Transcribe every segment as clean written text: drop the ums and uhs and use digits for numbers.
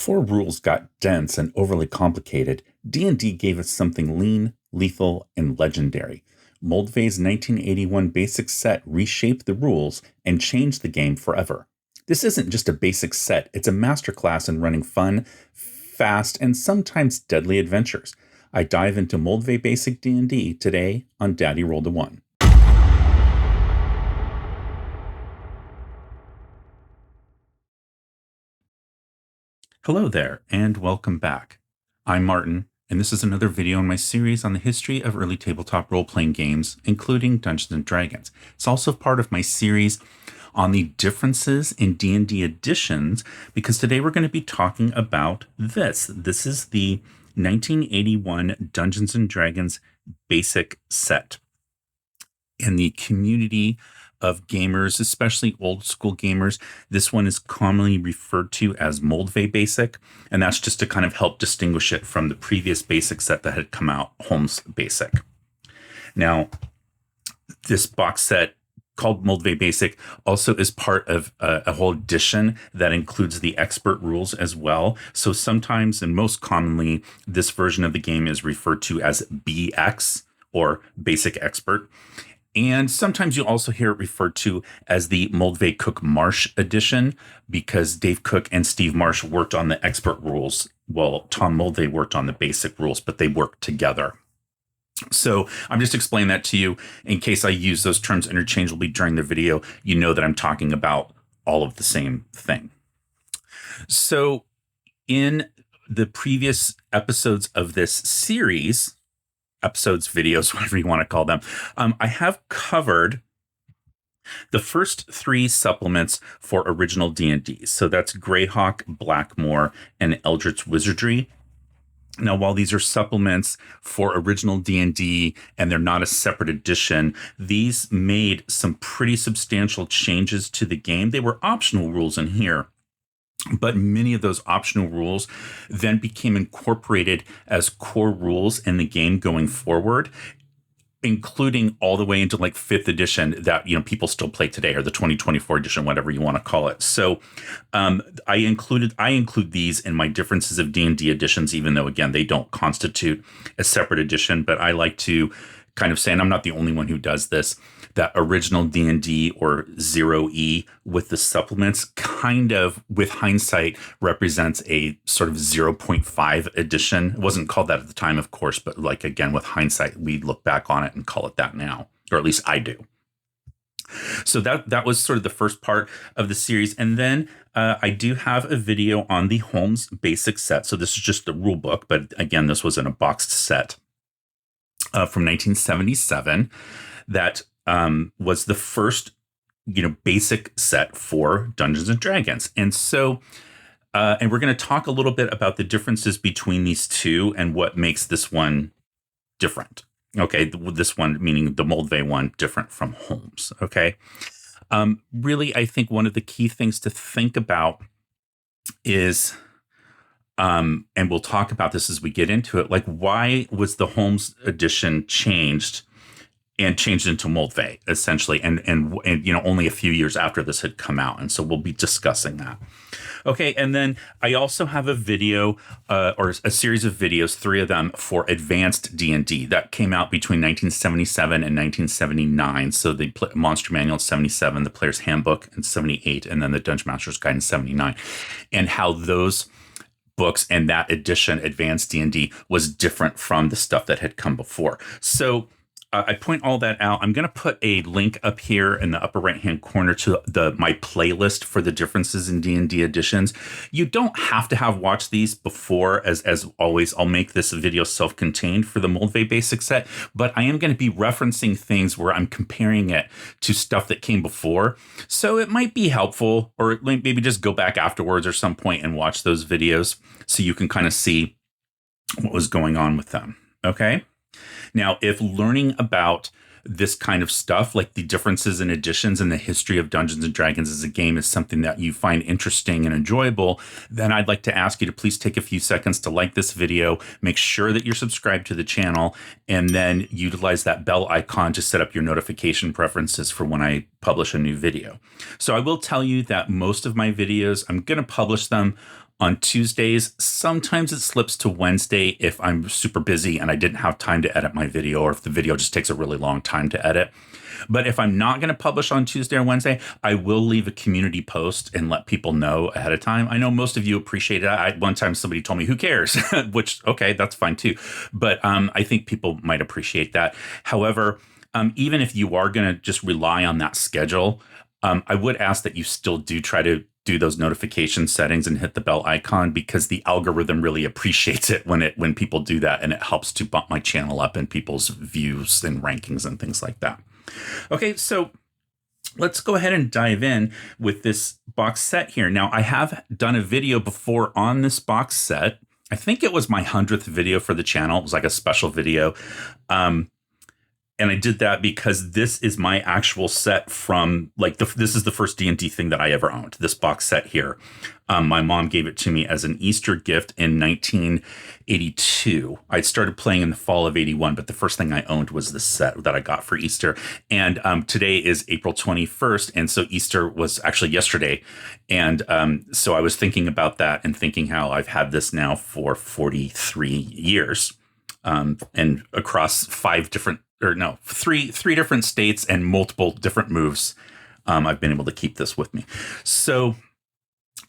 Before rules got dense and overly complicated, D&D gave us something lean, lethal, and legendary. Moldvay's 1981 Basic Set reshaped the rules and changed the game forever. This isn't just a basic set, it's a masterclass in running fun, fast, and sometimes deadly adventures. I dive into Moldvay Basic D&D today on Daddy Rolled a One. Hello there, and welcome back. I'm Martin, and this is another video in my series on the history of early tabletop role-playing games, including Dungeons & Dragons. It's also part of my series on the differences in D&D editions, because today we're going to be talking about this. This is the 1981 Dungeons & Dragons Basic Set. In the community of gamers, especially old school gamers, this one is commonly referred to as Moldvay Basic, and that's just to kind of help distinguish it from the previous Basic set that had come out, Holmes Basic. Now, this box set called Moldvay Basic also is part of a whole edition that includes the expert rules as well. So sometimes, and most commonly, this version of the game is referred to as BX, or Basic Expert. And sometimes you'll also hear it referred to as the Moldvay Cook Marsh edition, because Dave Cook and Steve Marsh worked on the expert rules. Well, Tom Moldvay worked on the basic rules, but they worked together. So I'm just explaining that to you in case I use those terms interchangeably during the video. You know that I'm talking about all of the same thing. So in the previous episodes of this series, videos, whatever you want to call them, I have covered the first three supplements for original D&D. So that's Greyhawk, Blackmoor, and Eldritch Wizardry. Now, while these are supplements for original D&D and they're not a separate edition, these made some pretty substantial changes to the game. They were optional rules in here, but many of those optional rules then became incorporated as core rules in the game going forward, including all the way into like 5th edition that, people still play today, or the 2024 edition, whatever you want to call it. So I include these in my differences of D&D editions, even though, again, they don't constitute a separate edition. But I like to kind of say, and I'm not the only one who does this, that original D&D or 0E with the supplements kind of, with hindsight, represents a sort of 0.5 edition. It wasn't called that at the time, of course, but like, again, with hindsight, we look back on it and call it that now, or at least I do. So that was sort of the first part of the series. And then I do have a video on the Holmes Basic Set. So this is just the rule book, but again, this was in a boxed set from 1977 that was the first, basic set for Dungeons and Dragons. And so, and we're going to talk a little bit about the differences between these two and what makes this one different. Okay, this one, meaning the Moldvay one, different from Holmes. Okay, really, I think one of the key things to think about is, and we'll talk about this as we get into it, like, why was the Holmes edition changed into Moldvay, essentially, and only a few years after this had come out. And so we'll be discussing that. Okay, and then I also have a video, or a series of videos, 3 of them, for Advanced D&D. That came out between 1977 and 1979. So the Monster Manual in 77, the Player's Handbook in 78, and then the Dungeon Master's Guide in 79. And how those books and that edition, Advanced D&D, was different from the stuff that had come before. So I point all that out. I'm going to put a link up here in the upper right-hand corner to my playlist for the differences in D&D editions. You don't have to have watched these before. As always, I'll make this video self-contained for the Moldvay Basic Set, but I am going to be referencing things where I'm comparing it to stuff that came before. So it might be helpful, or maybe just go back afterwards or some point and watch those videos so you can kind of see what was going on with them. Okay? Now, if learning about this kind of stuff, like the differences in editions and the history of Dungeons and Dragons as a game, is something that you find interesting and enjoyable, then I'd like to ask you to please take a few seconds to like this video, make sure that you're subscribed to the channel, and then utilize that bell icon to set up your notification preferences for when I publish a new video. So I will tell you that most of my videos, I'm going to publish them on Tuesdays. Sometimes it slips to Wednesday if I'm super busy and I didn't have time to edit my video, or if the video just takes a really long time to edit. But if I'm not going to publish on Tuesday or Wednesday, I will leave a community post and let people know ahead of time. I know most of you appreciate it. One time somebody told me, who cares? Which, okay, that's fine too. But I think people might appreciate that. However, even if you are going to just rely on that schedule, I would ask that you still do try to do those notification settings and hit the bell icon, because the algorithm really appreciates it when people do that, and it helps to bump my channel up in people's views and rankings and things like that. Okay, so let's go ahead and dive in with this box set here. Now, I have done a video before on this box set. I think it was my 100th video for the channel. It was like a special video. And I did that because this is my actual set from, like, this is the first D&D thing that I ever owned, this box set here. My mom gave it to me as an Easter gift in 1982. I started playing in the fall of 81, but the first thing I owned was this set that I got for Easter. And today is April 21st, and so Easter was actually yesterday. And so I was thinking about that and thinking how I've had this now for 43 years, and across three different states and multiple different moves. I've been able to keep this with me. So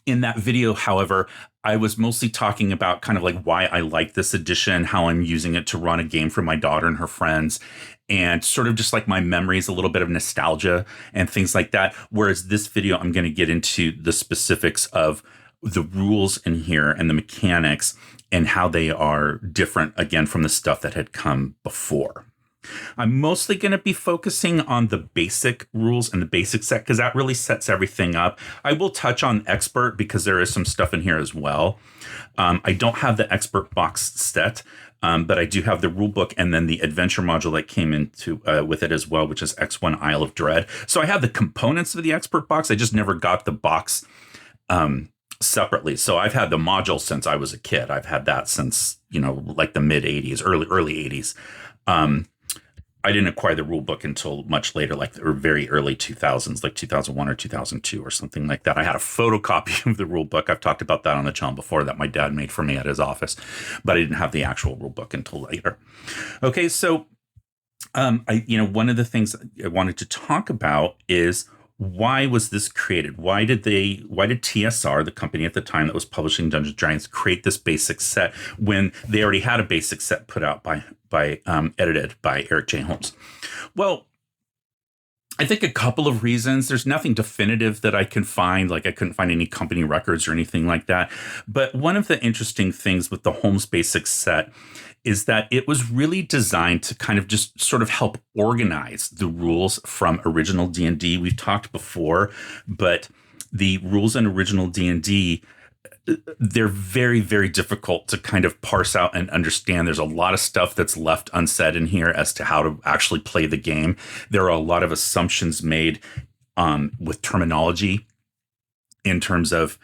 in that video, however, I was mostly talking about kind of like why I like this edition, how I'm using it to run a game for my daughter and her friends, and sort of just like my memories, a little bit of nostalgia and things like that. Whereas this video, I'm going to get into the specifics of the rules in here and the mechanics and how they are different, again, from the stuff that had come before. I'm mostly going to be focusing on the basic rules and the basic set, because that really sets everything up. I will touch on expert because there is some stuff in here as well. I don't have the expert boxed set, but I do have the rule book and then the adventure module that came into with it as well, which is X1 Isle of Dread. So I have the components of the expert box. I just never got the box separately. So I've had the module since I was a kid. I've had that since, like the mid 80s, early 80s. I didn't acquire the rule book until much later, like or very early 2000s, like 2001 or 2002 or something like that. I had a photocopy of the rule book. I've talked about that on the channel before, that my dad made for me at his office, but I didn't have the actual rule book until later. Okay, so one of the things I wanted to talk about is, why was this created? Why did TSR, the company at the time that was publishing Dungeons & Dragons, create this basic set when they already had a basic set put out edited by Eric J. Holmes? Well, I think a couple of reasons. There's nothing definitive that I can find, like I couldn't find any company records or anything like that. But one of the interesting things with the Holmes basic set is that it was really designed to kind of just sort of help organize the rules from original D&D. We've talked before, but the rules in original D&D, they're very, very difficult to kind of parse out and understand. There's a lot of stuff that's left unsaid in here as to how to actually play the game. There are a lot of assumptions made with terminology in terms of,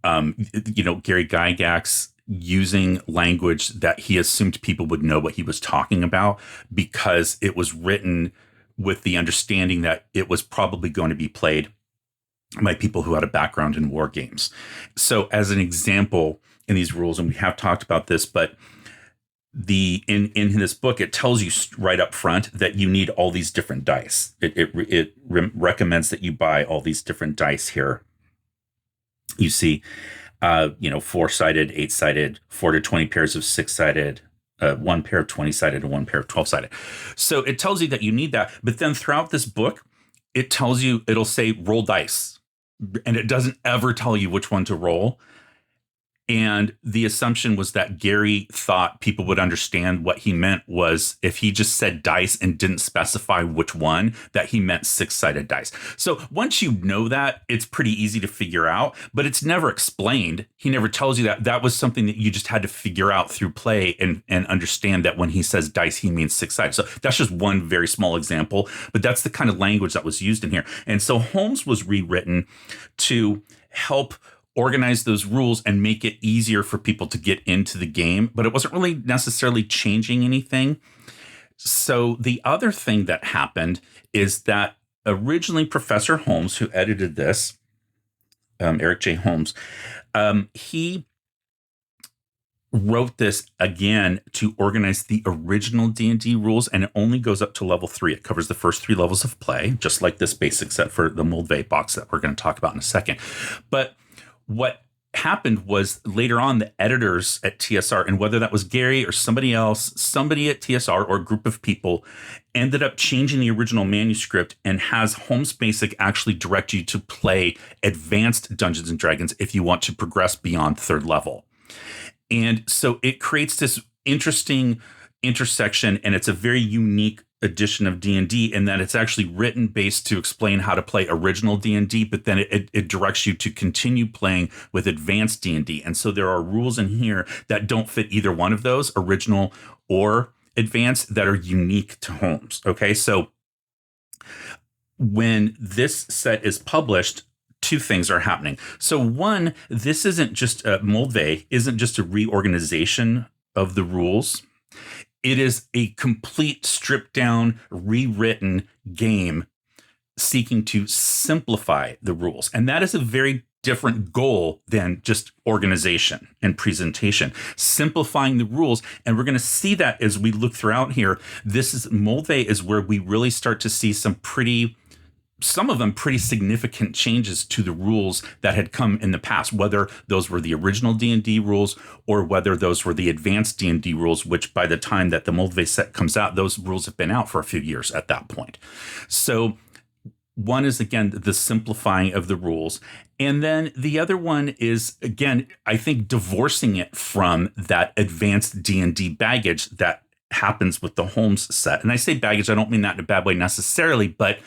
Gary Gygax using language that he assumed people would know what he was talking about, because it was written with the understanding that it was probably going to be played by people who had a background in war games. So as an example in these rules, and we have talked about this, but in this book, it tells you right up front that you need all these different dice. It recommends that you buy all these different dice here. You see, 4-sided, 8-sided, 4 to 20 pairs of 6-sided, 1 pair of 20-sided, and 1 pair of 12-sided. So it tells you that you need that. But then throughout this book, it'll say roll dice, and it doesn't ever tell you which one to roll. And the assumption was that Gary thought people would understand what he meant was, if he just said dice and didn't specify which one, that he meant 6-sided dice. So once you know that, it's pretty easy to figure out, but it's never explained. He never tells you that. That was something that you just had to figure out through play and understand that when he says dice, he means 6-sided. So that's just one very small example, but that's the kind of language that was used in here. And so Holmes was rewritten to help organize those rules and make it easier for people to get into the game, but it wasn't really necessarily changing anything. So the other thing that happened is that originally Professor Holmes, who edited this, Eric J. Holmes, he wrote this again to organize the original D&D rules, and it only goes up to level 3. It covers the first 3 levels of play, just like this basic set for the Moldvay Boxed Set we're going to talk about in a second. But what happened was later on, the editors at TSR, and whether that was Gary or somebody else, somebody at TSR or a group of people, ended up changing the original manuscript and has Holmes Basic actually direct you to play advanced Dungeons and Dragons if you want to progress beyond 3rd level. And so it creates this interesting intersection, and it's a very unique edition of D&D in that it's actually written based to explain how to play original D&D, but then it directs you to continue playing with advanced D&D. And so there are rules in here that don't fit either one of those, original or advanced, that are unique to Holmes. Okay, so when this set is published, 2 things are happening. So one, this isn't just Moldvay isn't just a reorganization of the rules. It is a complete stripped down, rewritten game seeking to simplify the rules. And that is a very different goal than just organization and presentation, simplifying the rules. And we're going to see that as we look throughout here. Moldvay is where we really start to see some of them pretty significant changes to the rules that had come in the past, whether those were the original D&D rules or whether those were the advanced D&D rules, which by the time that the Moldvay set comes out, those rules have been out for a few years at that point. So one is, again, the simplifying of the rules. And then the other one is, again, I think divorcing it from that advanced D&D baggage that happens with the Holmes set. And I say baggage, I don't mean that in a bad way necessarily, but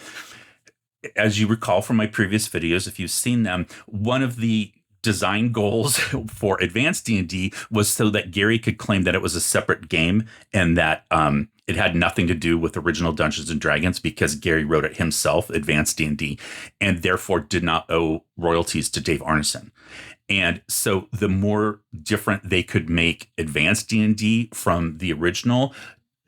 as you recall from my previous videos, if you've seen them, one of the design goals for Advanced D&D was so that Gary could claim that it was a separate game and that it had nothing to do with original Dungeons and Dragons, because Gary wrote it himself, Advanced D&D, and therefore did not owe royalties to Dave Arneson. And so the more different they could make Advanced D&D from the original,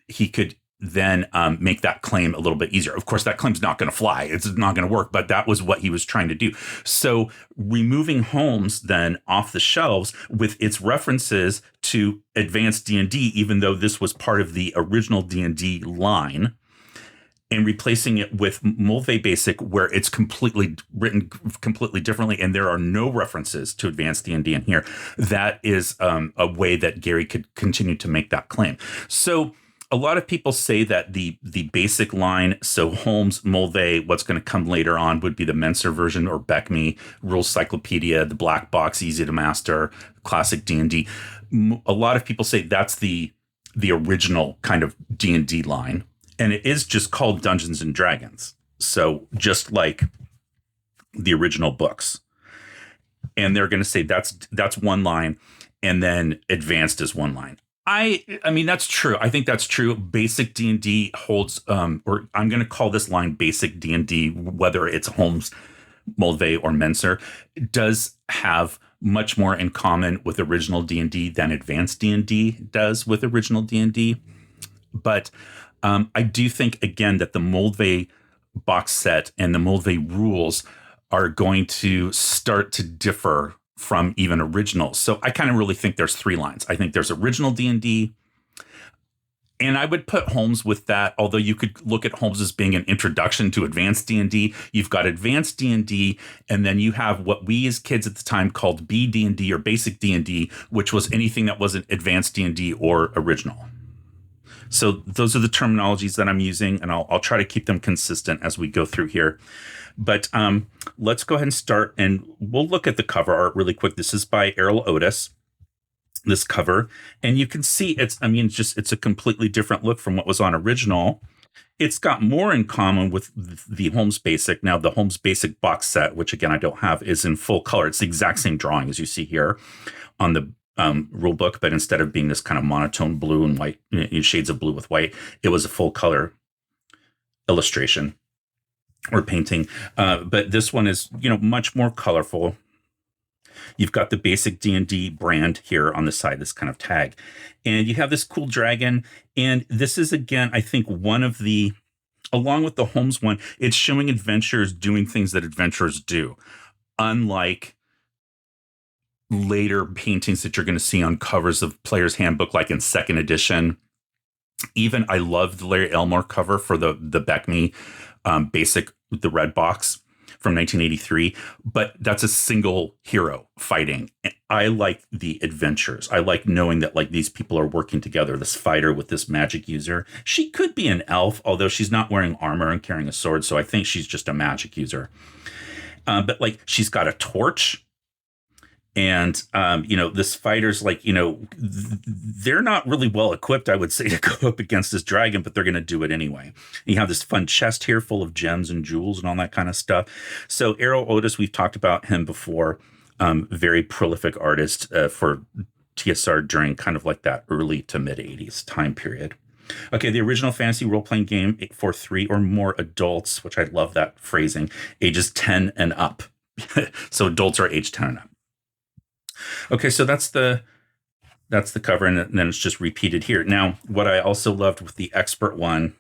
he could then make that claim a little bit easier. Of course, that claim's not going to fly. It's not going to work, but that was what he was trying to do. So removing Holmes then off the shelves with its references to Advanced D&D, even though this was part of the original D&D line, and replacing it with Moldvay Basic, where it's completely written completely differently, and there are no references to Advanced D&D in here. That is a way that Gary could continue to make that claim. So a lot of people say that the basic line, so Holmes, Moldvay, what's going to come later on would be the Menser version or Beckme, Rules Cyclopedia, the Black Box, Easy to Master, Classic D&D. A lot of people say that's the original kind of D&D line, and it is just called Dungeons and Dragons. So just like the original books. And they're going to say that's one line, and then Advanced is one line. I mean, that's true. I think that's true. Basic D&D holds, or I'm going to call this line Basic D&D, whether it's Holmes, Moldvay, or Menser, does have much more in common with original D&D than Advanced D&D does with original D&D. But I do think, again, that the Moldvay box set and the Moldvay rules are going to start to differ from even originals. So I kind of really think there's 3 lines. I think there's original D&D, and I would put Holmes with that, although you could look at Holmes as being an introduction to Advanced D&D. You've got Advanced D&D, and then you have what we as kids at the time called BD&D or Basic D&D, which was anything that wasn't Advanced D&D or original. So those are the terminologies that I'm using, and I'll try to keep them consistent as we go through here. But let's go ahead and start, and we'll look at the cover art really quick. This is by Errol Otis, this cover. And you can see it's a completely different look from what was on original. It's got more in common with the Holmes Basic. Now, the Holmes Basic box set, which again, I don't have, is in full color. It's the exact same drawing as you see here on the rule book, but instead of being this kind of monotone blue and white, shades of blue with white, it was a full color illustration or painting. But this one is, much more colorful. You've got the Basic D&D brand here on the side, this kind of tag. And you have this cool dragon. And this is, again, I think one of the, along with the Holmes one, it's showing adventurers doing things that adventurers do. Unlike later paintings that you're going to see on covers of Player's Handbook, like in second edition. Even I love the Larry Elmore cover for the Beckme Basic, the red box from 1983, but that's a single hero fighting. I like the adventures. I like knowing that like these people are working together, this fighter with this magic user. She could be an elf, although she's not wearing armor and carrying a sword, so I think she's just a magic user. But like she's got a torch. And, this fighter's like, they're not really well equipped, I would say, to go up against this dragon, but they're going to do it anyway. And you have this fun chest here full of gems and jewels and all that kind of stuff. So Errol Otis, we've talked about him before, very prolific artist for TSR during kind of like that early to mid 80s time period. Okay, the original fantasy role-playing game for 3 or more adults, which I love that phrasing, ages 10 and up. So adults are age 10 and up. Okay, so that's the cover, and then it's just repeated here. Now, what I also loved with the expert one,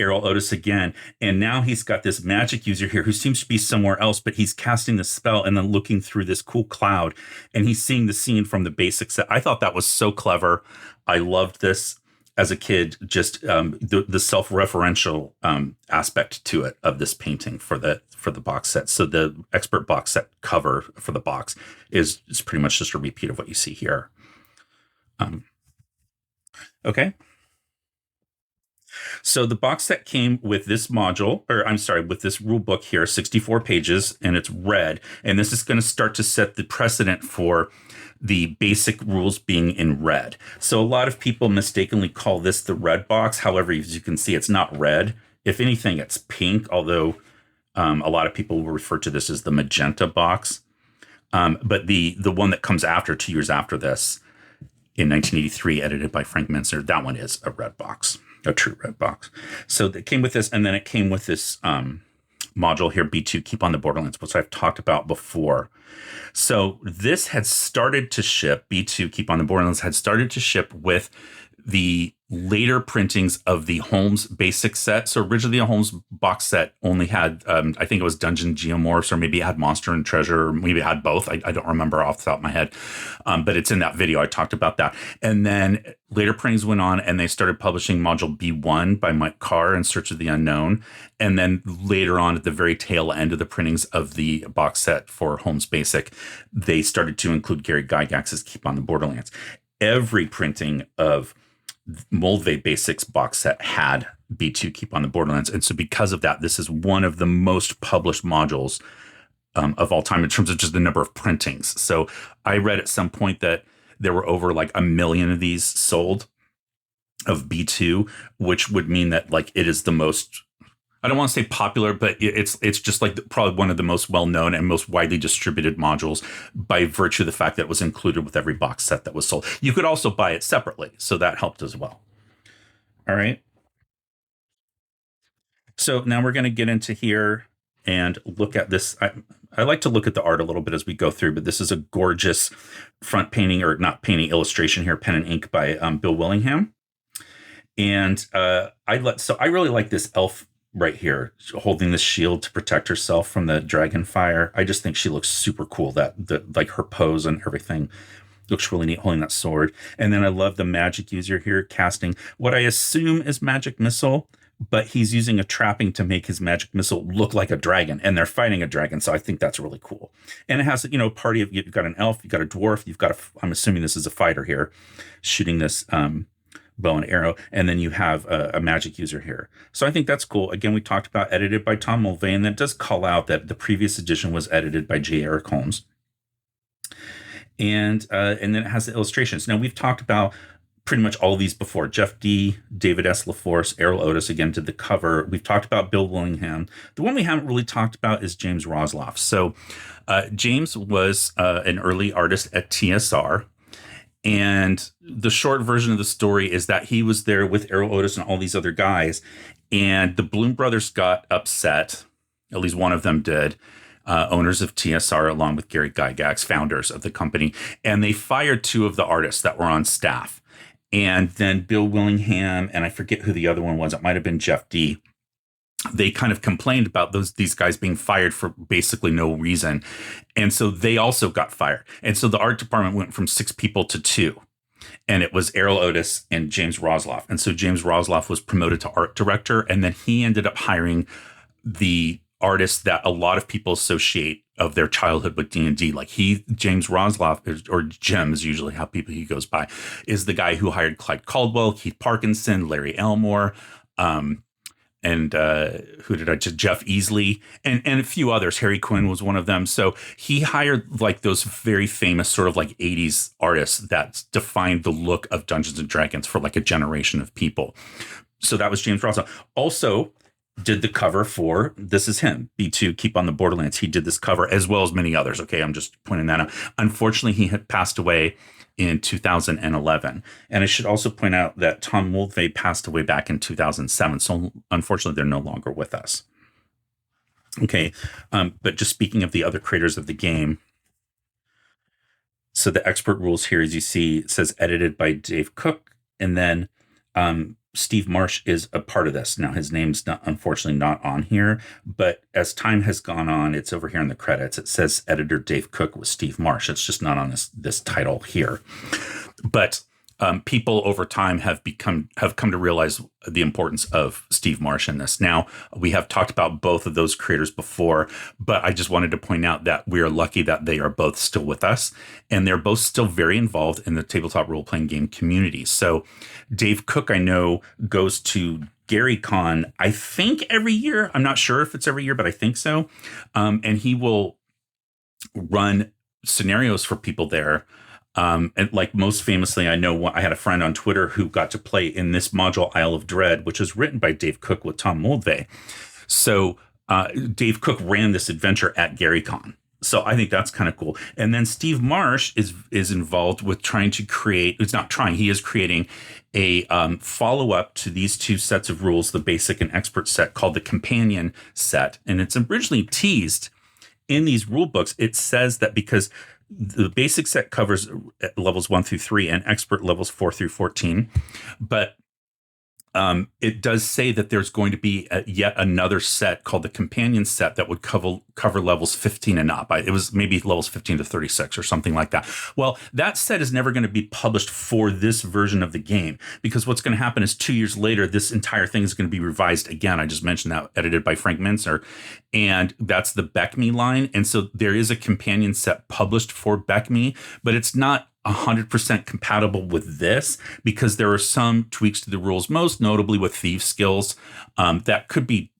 Errol Otis again, and now he's got this magic user here who seems to be somewhere else, but he's casting the spell and then looking through this cool cloud, and he's seeing the scene from the basic set. I thought that was so clever. I loved this as a kid, just the self-referential aspect to it of this painting for the box set. So the expert box set cover for the box is pretty much just a repeat of what you see here. Okay. So the box set came with this module, with this rule book here, 64 pages, and it's red. And this is going to start to set the precedent for the basic rules being in red. So a lot of people mistakenly call this the red box. However, as you can see, it's not red. If anything, it's pink, although a lot of people will refer to this as the magenta box. But the one that comes after, 2 years after this, in 1983, edited by Frank Mincer, that one is a red box, a true red box. So it came with this, and then it came with this module here, B2, Keep on the Borderlands, which I've talked about before. So this had started to ship, B2, Keep on the Borderlands, had started to ship with the later printings of the Holmes Basic Set. So originally the Holmes box set only had, I think it was Dungeon Geomorphs, or maybe it had Monster and Treasure, or maybe it had both. I don't remember off the top of my head, but it's in that video. I talked about that. And then later printings went on and they started publishing module B1 by Mike Carr in Search of the Unknown. And then later on at the very tail end of the printings of the box set for Holmes Basic, they started to include Gary Gygax's Keep on the Borderlands. Every printing of Moldvay Basics box set had B2 Keep on the Borderlands. And so because of that, this is one of the most published modules of all time in terms of just the number of printings. So I read at some point that there were over like 1 million of these sold of B2, which would mean that like it is the most, I don't want to say popular, but it's just like probably one of the most well-known and most widely distributed modules by virtue of the fact that it was included with every box set that was sold. You could also buy it separately, so that helped as well. All right. So now we're going to get into here and look at this. I like to look at the art a little bit as we go through, but this is a gorgeous front painting, or not painting, illustration here, pen and ink by Bill Willingham. And I really like this elf right here, holding this shield to protect herself from the dragon fire. I just think she looks super cool. That like her pose and everything looks really neat, holding that sword. And then I love the magic user here casting what I assume is magic missile, but he's using a trapping to make his magic missile look like a dragon, and they're fighting a dragon. So I think that's really cool. And it has, a party of, you've got an elf, you've got a dwarf, you've got I'm assuming this is a fighter here shooting this bow and arrow, and then you have a magic user here. So I think that's cool. Again, we talked about edited by Tom Moldvay, and that does call out that the previous edition was edited by J. Eric Holmes. And then it has the illustrations. Now, we've talked about pretty much all of these before. Jeff D., David S. LaForce, Errol Otis, again, did the cover. We've talked about Bill Willingham. The one we haven't really talked about is James Rosloff. So James was an early artist at TSR. And the short version of the story is that he was there with Errol Otis and all these other guys. And the Bloom brothers got upset. At least one of them did. Owners of TSR, along with Gary Gygax, founders of the company. And they fired 2 of the artists that were on staff. And then Bill Willingham, and I forget who the other one was. It might have been Jeff D. they kind of complained about these guys being fired for basically no reason. And so they also got fired. And so the art department went from 6 people to 2. And it was Errol Otis and James Rosloff. And so James Rosloff was promoted to art director. And then he ended up hiring the artists that a lot of people associate of their childhood with D&D. Like James Rosloff, or Jim is usually how he goes by, is the guy who hired Clyde Caldwell, Keith Parkinson, Larry Elmore, and Jeff Easley, and a few others. Harry Quinn was one of them. So he hired like those very famous sort of like 80s artists that defined the look of Dungeons and Dragons for like a generation of people. So that was James Rosloff. Also did the cover for This Is Him, B2, Keep on the Borderlands. He did this cover as well as many others. Okay, I'm just pointing that out. Unfortunately, he had passed away in 2011. And I should also point out that Tom Moldvay passed away back in 2007. So unfortunately, they're no longer with us. Okay, but just speaking of the other creators of the game, so the expert rules here, as you see, it says edited by Dave Cook, and then Steve Marsh is a part of this. Now, his name's unfortunately not on here, but as time has gone on, it's over here in the credits. It says editor Dave Cook with Steve Marsh. It's just not on this title here. But people over time have come to realize the importance of Steve Marsh in this. Now, we have talked about both of those creators before, but I just wanted to point out that we are lucky that they are both still with us, and they're both still very involved in the tabletop role-playing game community. So Dave Cook, I know, goes to GaryCon, I think every year. I'm not sure if it's every year, but I think so. And he will run scenarios for people there. And like most famously, I know I had a friend on Twitter who got to play in this module, Isle of Dread, which was written by Dave Cook with Tom Moldvay. So Dave Cook ran this adventure at GaryCon. So I think that's kind of cool. And then Steve Marsh is involved with trying to create, it's not trying, he is creating a follow-up to these 2 sets of rules, the basic and expert set, called the companion set. And it's originally teased in these rule books. It says that because the basic set covers levels 1 through 3 and expert levels 4 through 14. But it does say that there's going to be yet another set called the companion set that would cover levels 15 and up. It was maybe levels 15 to 36 or something like that. Well, that set is never going to be published for this version of the game, because what's going to happen is 2 years later, this entire thing is going to be revised again. I just mentioned that, edited by Frank Mincer, and that's the BECME line. And so there is a companion set published for BECME, but it's not 100% compatible with this, because there are some tweaks to the rules, most notably with thieves skills, that could be,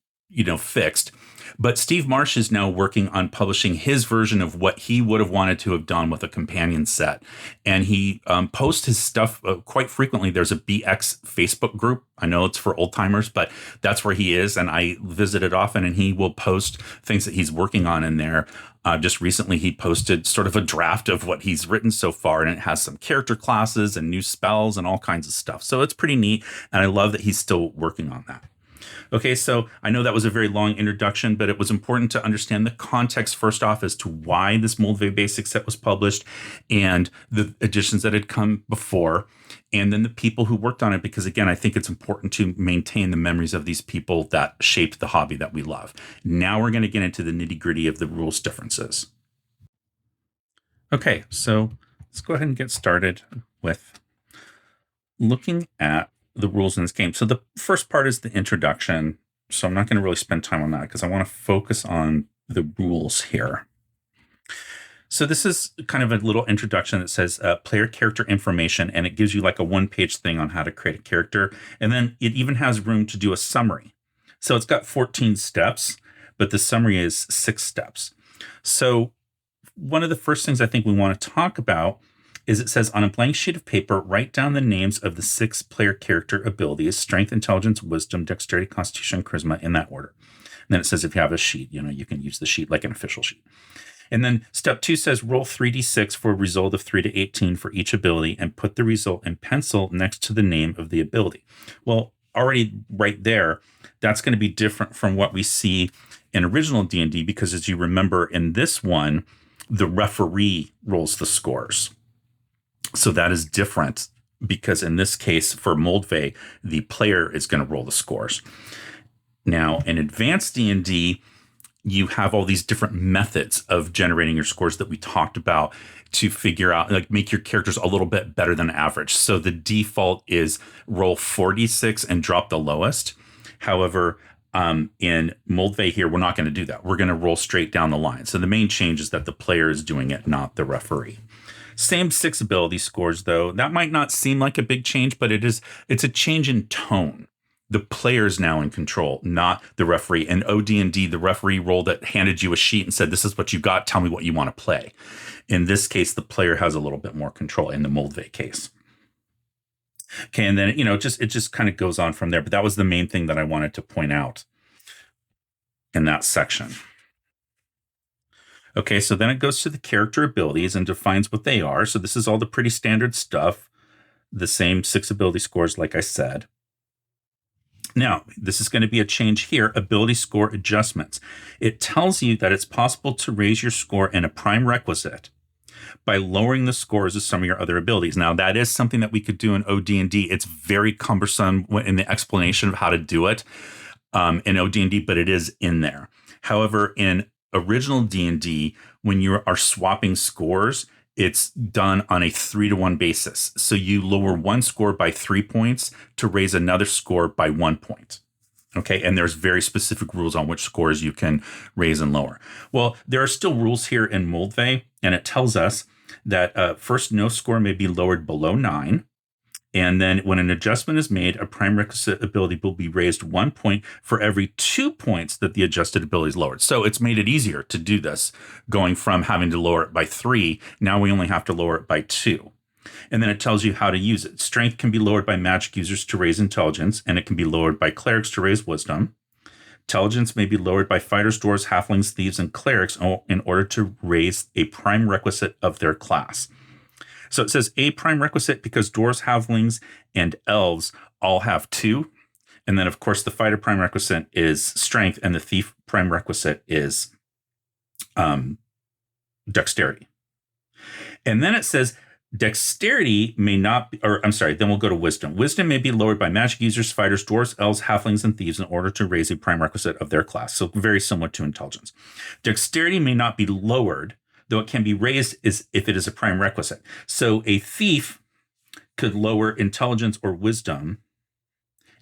fixed. But Steve Marsh is now working on publishing his version of what he would have wanted to have done with a companion set. And he posts his stuff quite frequently. There's a BX Facebook group. I know it's for old timers, but that's where he is. And I visit it often, and he will post things that he's working on in there. Just recently, he posted sort of a draft of what he's written so far, and it has some character classes and new spells and all kinds of stuff. So it's pretty neat. And I love that he's still working on that. Okay, so I know that was a very long introduction, but it was important to understand the context first off as to why this Moldvay Basic Set was published and the editions that had come before, and then the people who worked on it, because again, I think it's important to maintain the memories of these people that shaped the hobby that we love. Now we're going to get into the nitty-gritty of the rules differences. Okay, so let's go ahead and get started with looking at the rules in this game. So the first part is the introduction. So I'm not going to really spend time on that because I want to focus on the rules here. So this is kind of a little introduction that says player character information, and it gives you like a one-page thing on how to create a character. And then it even has room to do a summary. So it's got 14 steps, but the summary is 6 steps. So one of the first things I think we want to talk about is it says on a blank sheet of paper, write down the names of the 6 player character abilities: strength, intelligence, wisdom, dexterity, constitution, charisma, in that order. And then it says if you have a sheet, you can use the sheet like an official sheet. And then step 2 says roll 3d6 for a result of 3 to 18 for each ability and put the result in pencil next to the name of the ability. Well, already right there, that's going to be different from what we see in original D&D, because as you remember in this one, the referee rolls the scores. So that is different, because in this case for Moldvay, the player is going to roll the scores. Now, in Advanced D&D, you have all these different methods of generating your scores that we talked about to figure out, like, make your characters a little bit better than average. So the default is roll 4d6 and drop the lowest. However, in Moldvay here, we're not going to do that. We're going to roll straight down the line. So the main change is that the player is doing it, not the referee. Same 6 ability scores, though. That might not seem like a big change, but it's a change in tone. The player's now in control, not the referee. And OD&D, the referee rolled it, handed you a sheet and said, this is what you got. Tell me what you want to play. In this case, the player has a little bit more control in the Moldvay case. Okay, and then, it just kind of goes on from there. But that was the main thing that I wanted to point out in that section. Okay, so then it goes to the character abilities and defines what they are. So this is all the pretty standard stuff. The same 6 ability scores, like I said. Now, this is going to be a change here, ability score adjustments. It tells you that it's possible to raise your score in a prime requisite by lowering the scores of some of your other abilities. Now, that is something that we could do in OD&D. It's very cumbersome in the explanation of how to do it in OD&D, but it is in there. However, in original D&D, when you are swapping scores, it's done on a 3-to-1 basis. So you lower one score by 3 points to raise another score by 1 point. Okay, and there's very specific rules on which scores you can raise and lower. Well, there are still rules here in Moldvay, and it tells us that first, no score may be lowered below 9. And then when an adjustment is made, a prime requisite ability will be raised 1 point for every 2 points that the adjusted ability is lowered. So it's made it easier to do this, going from having to lower it by 3. Now we only have to lower it by 2. And then it tells you how to use it. Strength can be lowered by magic users to raise intelligence, and it can be lowered by clerics to raise wisdom. Intelligence may be lowered by fighters, dwarves, halflings, thieves, and clerics in order to raise a prime requisite of their class. So it says a prime requisite because dwarves, halflings, and elves all have 2. And then, of course, the fighter prime requisite is strength, and the thief prime requisite is dexterity. And then it says dexterity may not be, then we'll go to wisdom. Wisdom may be lowered by magic users, fighters, dwarves, elves, halflings, and thieves in order to raise a prime requisite of their class. So very similar to intelligence. Dexterity may not be lowered, though it can be raised if it is a prime requisite. So a thief could lower intelligence or wisdom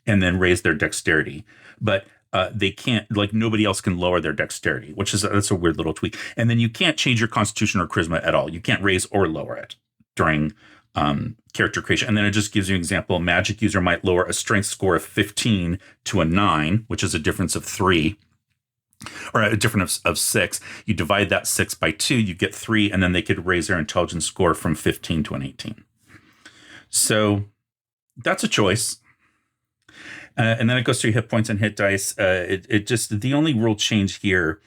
and then raise their dexterity. But they can't, like, nobody else can lower their dexterity, that's a weird little tweak. And then you can't change your constitution or charisma at all. You can't raise or lower it during character creation. And then it just gives you an example. A magic user might lower a strength score of 15 to a 9, which is a difference of 3. Or a difference of 6. You divide that 6 by 2, you get 3, and then they could raise their intelligence score from 15 to an 18. So that's a choice. And then it goes through hit points and hit dice. The only rule change here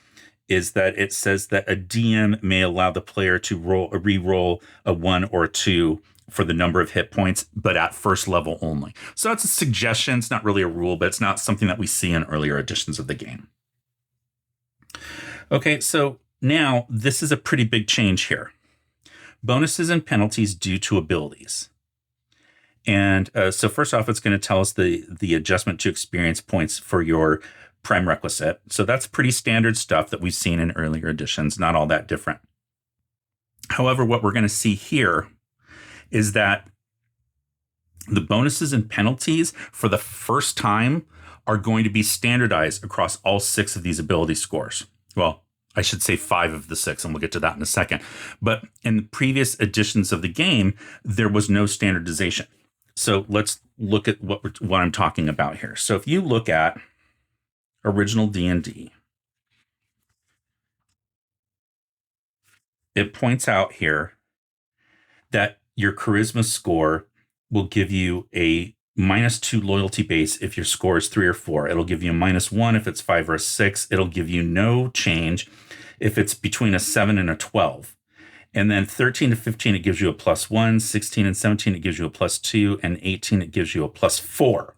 is that it says that a DM may allow the player to re-roll a 1 or a 2 for the number of hit points, but at first level only. So that's a suggestion. It's not really a rule, but it's not something that we see in earlier editions of the game. Okay, so now this is a pretty big change here. Bonuses and penalties due to abilities. And so first off, it's going to tell us the adjustment to experience points for your prime requisite. So that's pretty standard stuff that we've seen in earlier editions, not all that different. However, what we're going to see here is that the bonuses and penalties for the first time are going to be standardized across all 6 of these ability scores. Well, I should say 5 of the 6, and we'll get to that in a second. But in the previous editions of the game, there was no standardization. So let's look at what I'm talking about here. So if you look at original D&D, it points out here that your charisma score will give you a -2 loyalty base if your score is 3 or 4. It'll give you a -1 if it's 5 or a 6. It'll give you no change if it's between a 7 and a 12. And then 13 to 15, it gives you a +1. 16 and 17, it gives you a +2. And 18, it gives you a +4.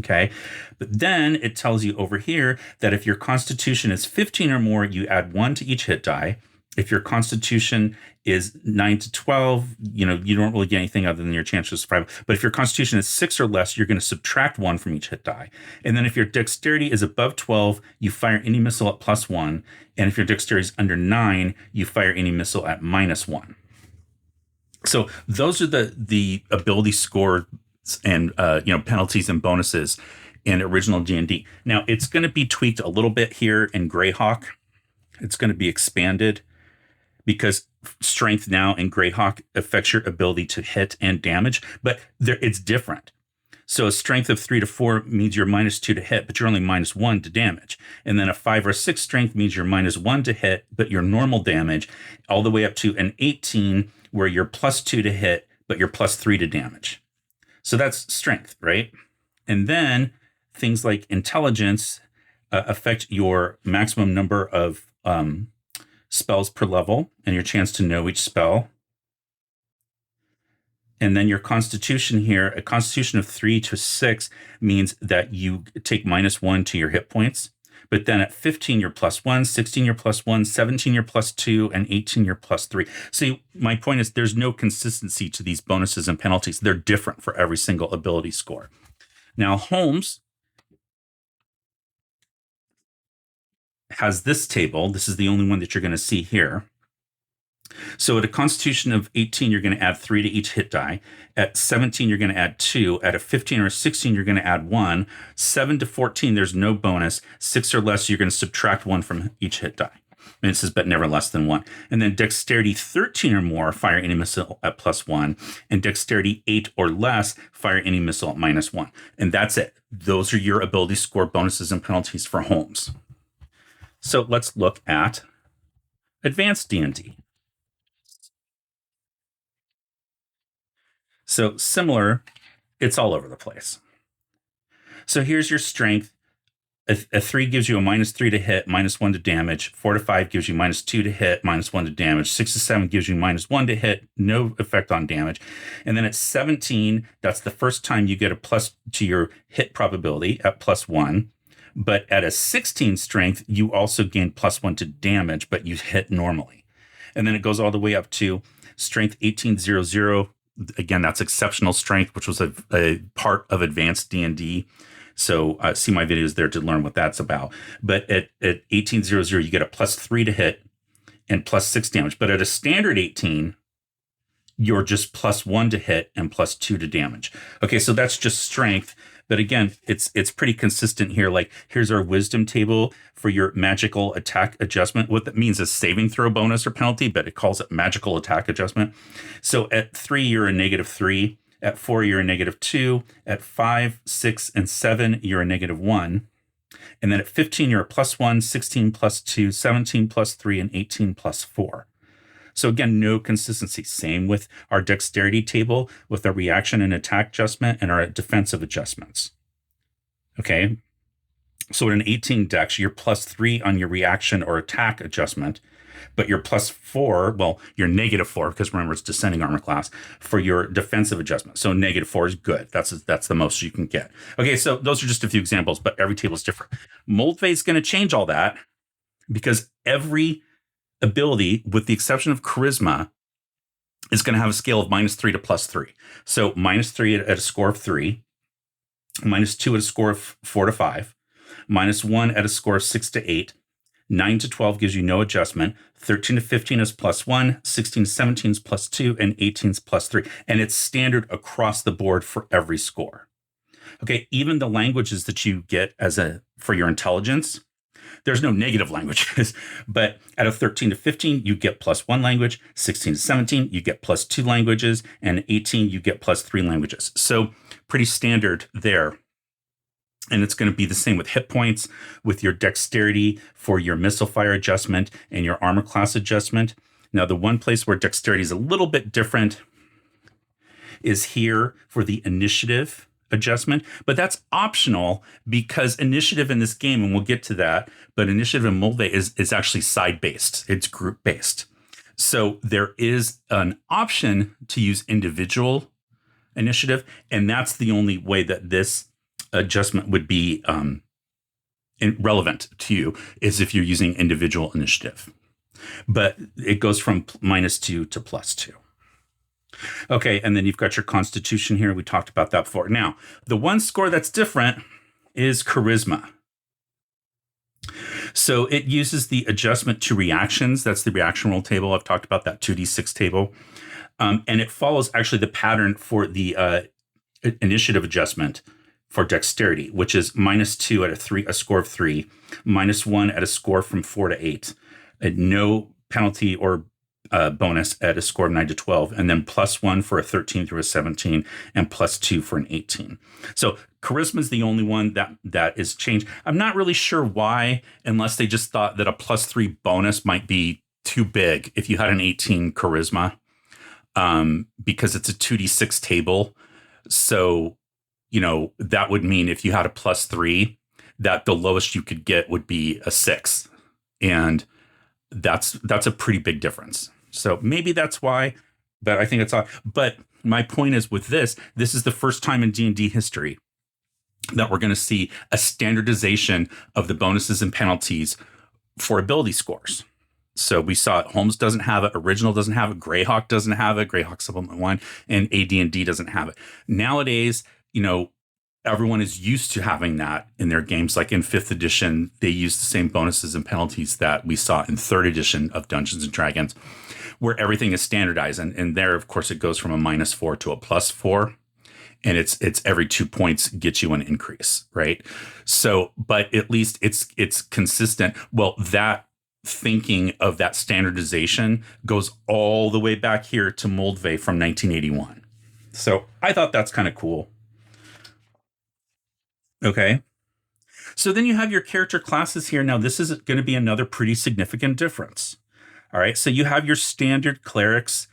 Okay. But then it tells you over here that if your constitution is 15 or more, you add 1 to each hit die. If your constitution is 9 to 12, you don't really get anything other than your chances of survival. But if your constitution is 6 or less, you're going to subtract 1 from each hit die. And then if your dexterity is above 12, you fire any missile at +1. And if your dexterity is under 9, you fire any missile at -1. So those are the ability score and penalties and bonuses in original D&D. Now it's going to be tweaked a little bit here in Greyhawk. It's going to be expanded because strength now in Greyhawk affects your ability to hit and damage, but it's different. So a strength of 3 to 4 means you're -2 to hit, but you're only -1 to damage. And then a 5 or 6 strength means you're -1 to hit, but your normal damage, all the way up to an 18 where you're +2 to hit, but you're +3 to damage. So that's strength, right? And then things like intelligence affect your maximum number of spells per level and your chance to know each spell. And then your constitution here, a constitution of 3 to 6 means that you take -1 to your hit points. But then at 15, you're +1, 16, you're +1, 17, you're +2, and 18, you're +3. See, my point is there's no consistency to these bonuses and penalties. They're different for every single ability score. Now, Holmes has this table. This is the only one that you're going to see here. So at a constitution of 18, you're going to add 3 to each hit die. At 17, you're going to add 2. At a 15 or 16, you're going to add 1. 7 to 14, there's no bonus. 6 or less, you're going to subtract 1 from each hit die. And it says, but never less than 1. And then dexterity 13 or more, fire any missile at +1. And dexterity 8 or less, fire any missile at -1. And that's it. Those are your ability score bonuses and penalties for Holmes. So let's look at Advanced D&D. So similar, it's all over the place. So here's your strength. A 3 gives you a -3 to hit, -1 to damage. 4 to 5 gives you -2 to hit, -1 to damage. 6 to 7 gives you -1 to hit, no effect on damage. And then at 17, that's the first time you get a plus to your hit probability at +1. But at a 16 strength, you also gain +1 to damage, but you hit normally. And then it goes all the way up to strength 1800. Again, that's exceptional strength, which was a part of Advanced D&D. So see my videos there to learn what that's about. But at 1800, you get a +3 to hit and +6 damage. But at a standard 18, you're just +1 to hit and +2 to damage. Okay, so that's just strength. But again, it's pretty consistent here. Like, here's our wisdom table for your magical attack adjustment. What that means is saving throw bonus or penalty, but it calls it magical attack adjustment. So at 3, you're a -3. At 4, you're a -2. At 5, 6, and 7, you're a -1. And then at 15, you're a +1, 16 +2, 17 +3, and 18 +4. So again, no consistency. Same with our dexterity table with our reaction and attack adjustment and our defensive adjustments. Okay. So at an 18 dex, you're +3 on your reaction or attack adjustment, but you're +4, well, you're -4, because remember, it's descending armor class, for your defensive adjustment. So -4 is good. That's the most you can get. Okay, so those are just a few examples, but every table is different. Moldvay is going to change all that because every ability, with the exception of charisma, is going to have a scale of -3 to +3. So -3 at a score of 3, -2 at a score of 4 to 5, -1 at a score of 6 to 8, 9 to 12 gives you no adjustment, 13 to 15 is +1, 16 to 17 is +2, and 18 is +3. And it's standard across the board for every score. Okay, even the languages that you get for your intelligence, there's no negative languages, but at a 13 to 15, you get +1 language, 16 to 17, you get +2 languages, and 18, you get +3 languages. So pretty standard there. And it's going to be the same with hit points, with your dexterity for your missile fire adjustment and your armor class adjustment. Now, the one place where dexterity is a little bit different is here for the initiative adjustment, but that's optional because initiative in this game, and we'll get to that, but initiative in Moldvay is actually side-based. It's group-based. So there is an option to use individual initiative, and that's the only way that this adjustment would be relevant to you, is if you're using individual initiative. but it goes from -2 to +2. Okay, and then you've got your constitution here. We talked about that before. Now, the one score that's different is charisma. So it uses the adjustment to reactions. That's the reaction roll table. I've talked about that 2d6 table. And it follows actually the pattern for the initiative adjustment for dexterity, which is -2 at a score of 3, -1 at a score from 4 to 8, and no penalty or bonus at a score of 9 to 12, and then +1 for a 13 through a 17, and +2 for an 18. So charisma is the only one that is changed. I'm not really sure why, unless they just thought that a +3 bonus might be too big if you had an 18 charisma, because it's a 2d6 table. So, that would mean if you had a +3, that the lowest you could get would be a 6. And that's a pretty big difference. So maybe that's why, but I think it's odd. But my point is with this is the first time in D&D history that we're going to see a standardization of the bonuses and penalties for ability scores. So we saw it. Holmes doesn't have it. Original doesn't have it. Greyhawk doesn't have it. Greyhawk Supplement 1 and AD&D doesn't have it. Nowadays, everyone is used to having that in their games. Like in 5th edition, they use the same bonuses and penalties that we saw in 3rd edition of Dungeons and Dragons, where everything is standardized. And there, of course, it goes from a -4 to a +4. And it's every 2 points gets you an increase, right? So, but at least it's consistent. Well, that thinking of that standardization goes all the way back here to Moldvay from 1981. So I thought that's kind of cool. Okay. So then you have your character classes here. Now, this is going to be another pretty significant difference. All right. So you have your standard clerics,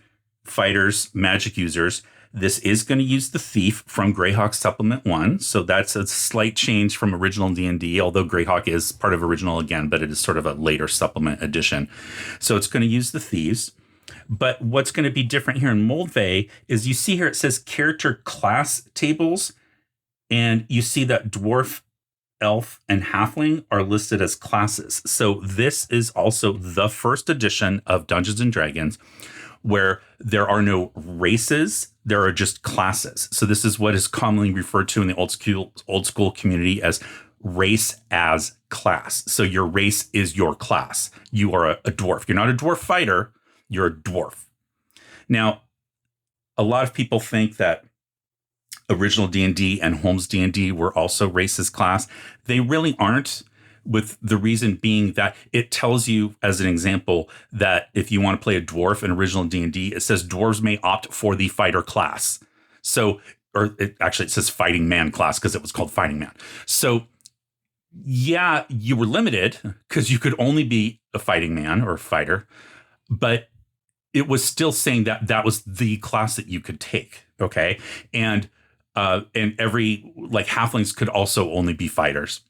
fighters, magic users. This is going to use the thief from Greyhawk Supplement 1. So that's a slight change from original D&D, although Greyhawk is part of original again, but it is sort of a later supplement edition. So it's going to use the thieves. But what's going to be different here in Moldvay is you see here it says character class tables, and you see that dwarf, elf, and halfling are listed as classes. So this is also the first edition of Dungeons and Dragons where there are no races, there are just classes. So this is what is commonly referred to in the old school community as race as class. So your race is your class. You are a dwarf. You're not a dwarf fighter, you're a dwarf. Now, a lot of people think that original D&D and Holmes D&D were also race as class. They really aren't, with the reason being that it tells you, as an example, that if you want to play a dwarf in original D&D, it says dwarves may opt for the fighter class. So, or it says fighting man class because it was called fighting man. So, yeah, you were limited because you could only be a fighting man or a fighter, but it was still saying that that was the class that you could take. Okay. And every, like, halflings could also only be fighters.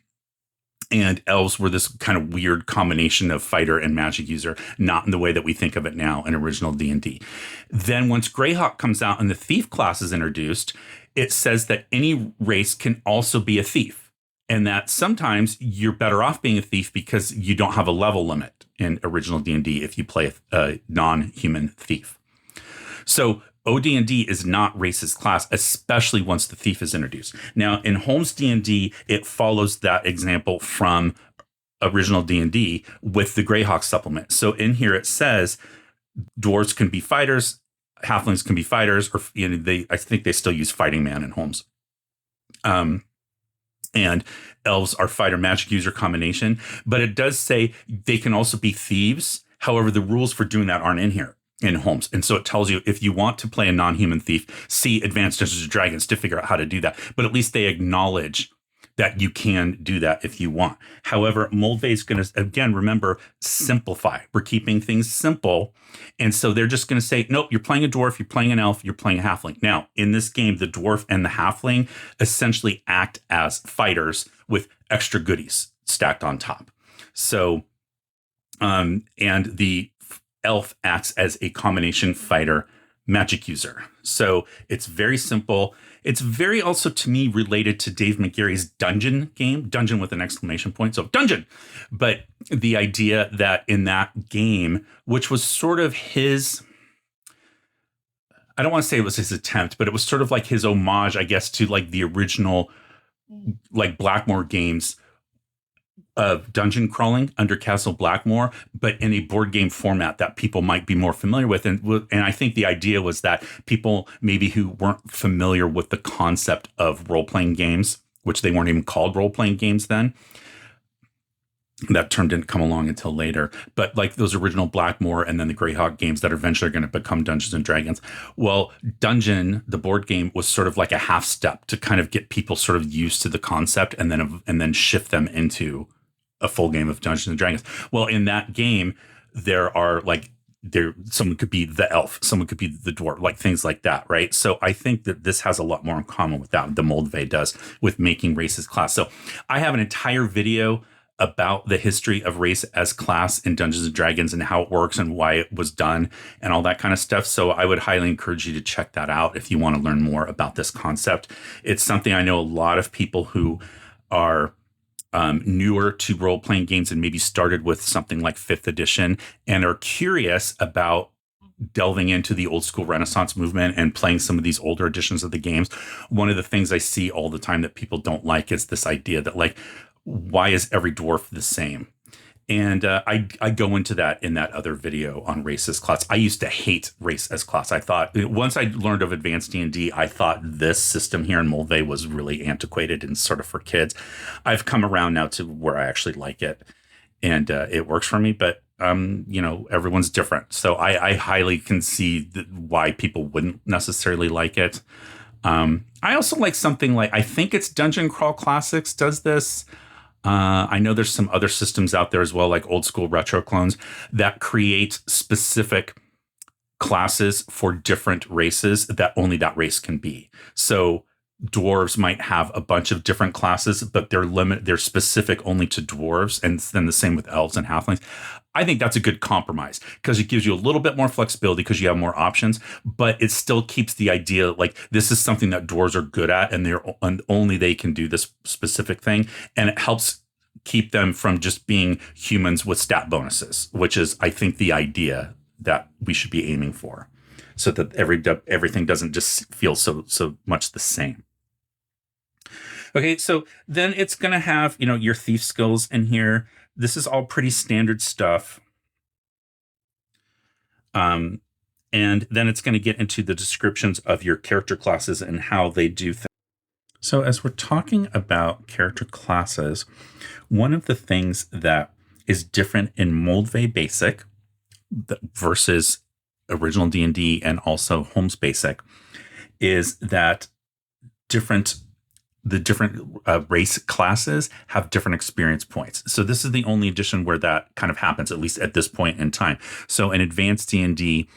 And elves were this kind of weird combination of fighter and magic user, not in the way that we think of it now in original D&D. Then once Greyhawk comes out and the thief class is introduced, it says that any race can also be a thief. And that sometimes you're better off being a thief because you don't have a level limit in original D&D if you play a non-human thief. So OD&D is not racist class, especially once the thief is introduced. Now, in Holmes D&D, it follows that example from original D&D with the Greyhawk supplement. So in here it says dwarves can be fighters, halflings can be fighters, or I think they still use fighting man in Holmes. And elves are fighter magic user combination, but it does say they can also be thieves. However, the rules for doing that aren't in here in Holmes. And so it tells you if you want to play a non-human thief, see Advanced Dungeons and Dragons to figure out how to do that. But at least they acknowledge that you can do that if you want. However, Moldvay is going to, again, remember, simplify. We're keeping things simple. And so they're just going to say, nope, you're playing a dwarf, you're playing an elf, you're playing a halfling. Now, in this game, the dwarf and the halfling essentially act as fighters with extra goodies stacked on top. So, and the elf acts as a combination fighter magic user. So it's very simple. It's very also to me related to Dave McGarry's Dungeon game, Dungeon with an exclamation point. So Dungeon. But the idea that in that game, which was sort of his, I don't want to say it was his attempt, but it was sort of like his homage, I guess, to like the original like Blackmore games of dungeon crawling under Castle Blackmore, but in a board game format that people might be more familiar with. And I think the idea was that people maybe who weren't familiar with the concept of role-playing games, which they weren't even called role-playing games then, that term didn't come along until later, but like those original Blackmore and then the Greyhawk games that are eventually going to become Dungeons and Dragons. Well, Dungeon, the board game, was sort of like a half step to kind of get people sort of used to the concept and then shift them into a full game of Dungeons and Dragons. Well, in that game, there are like someone could be the elf, someone could be the dwarf, like things like that, right? So I think that this has a lot more in common with that, the Moldvay does, with making race as class. So I have an entire video about the history of race as class in Dungeons and Dragons and how it works and why it was done and all that kind of stuff. So I would highly encourage you to check that out if you want to learn more about this concept. It's something I know a lot of people who are newer to role-playing games and maybe started with something like 5th edition and are curious about delving into the old school Renaissance movement and playing some of these older editions of the games. One of the things I see all the time that people don't like is this idea that like, why is every dwarf the same? And I go into that in that other video on race as class. I used to hate race as class. I thought once I learned of Advanced D&D, I thought this system here in Moldvay was really antiquated and sort of for kids. I've come around now to where I actually like it, and it works for me. But everyone's different, so I highly can see why people wouldn't necessarily like it. I also like something like, I think it's Dungeon Crawl Classics does this. I know there's some other systems out there as well, like old school retro clones that create specific classes for different races that only that race can be. So dwarves might have a bunch of different classes, but they're specific only to dwarves, and then the same with elves and halflings. I think that's a good compromise because it gives you a little bit more flexibility because you have more options, but it still keeps the idea like this is something that dwarves are good at and only they can do this specific thing. And it helps keep them from just being humans with stat bonuses, which is, I think, the idea that we should be aiming for, so that everything doesn't just feel so much the same. Okay, so then it's going to have, your thief skills in here. This is all pretty standard stuff. And then it's going to get into the descriptions of your character classes and how they do things. So as we're talking about character classes, one of the things that is different in Moldvay Basic versus original D&D and also Holmes Basic is that the different race classes have different experience points. So this is the only edition where that kind of happens, at least at this point in time. So in Advanced D&D,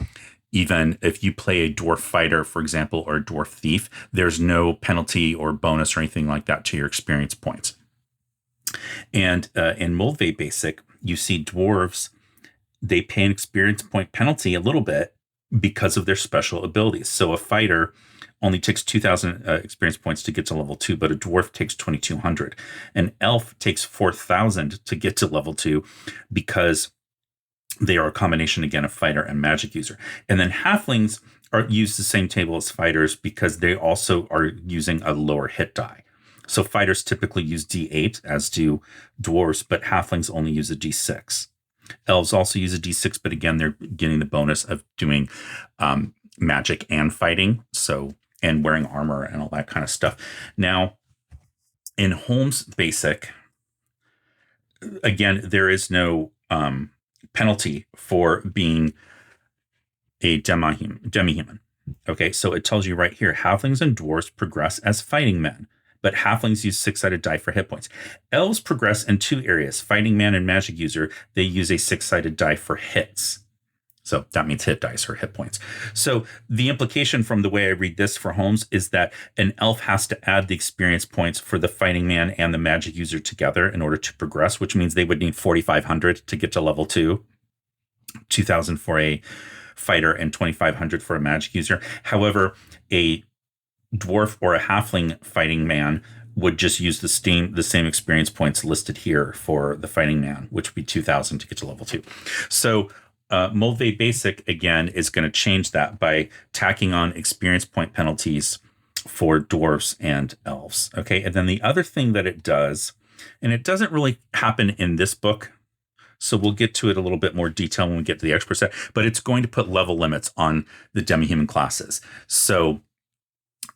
even if you play a dwarf fighter, for example, or a dwarf thief, there's no penalty or bonus or anything like that to your experience points. And in Moldvay Basic, you see dwarves, they pay an experience point penalty a little bit because of their special abilities. So a fighter only takes 2,000 experience points to get to level 2, but a dwarf takes 2,200. An elf takes 4,000 to get to level 2 because they are a combination, again, of fighter and magic user. And then halflings use the same table as fighters because they also are using a lower hit die. So fighters typically use D8, as do dwarves, but halflings only use a D6. Elves also use a D6, but again, they're getting the bonus of doing magic and fighting, and wearing armor and all that kind of stuff. Now, in Holmes Basic, again, there is no penalty for being a demi-human. Okay, so it tells you right here, halflings and dwarves progress as fighting men, but halflings use 6-sided die for hit points. Elves progress in 2 areas, fighting man and magic user. They use a 6-sided die for hits. So that means hit dice or hit points. So the implication from the way I read this for Holmes is that an elf has to add the experience points for the fighting man and the magic user together in order to progress, which means they would need 4,500 to get to level 2, 2,000 for a fighter and 2,500 for a magic user. However, a dwarf or a halfling fighting man would just use the same experience points listed here for the fighting man, which would be 2,000 to get to level 2. So Moldvay Basic, again, is going to change that by tacking on experience point penalties for dwarves and elves. Okay, and then the other thing that it does, and it doesn't really happen in this book, so we'll get to it a little bit more detail when we get to the expert set, but it's going to put level limits on the demi-human classes. So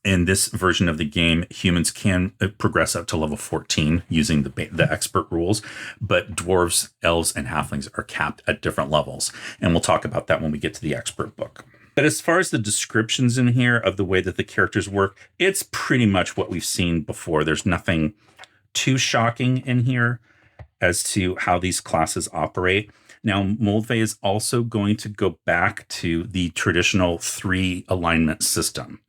in this version of the game, humans can progress up to level 14 using the expert rules, but dwarves, elves, and halflings are capped at different levels. And we'll talk about that when we get to the expert book. But as far as the descriptions in here of the way that the characters work, it's pretty much what we've seen before. There's nothing too shocking in here as to how these classes operate. Now, Moldvay is also going to go back to the traditional 3 alignment system.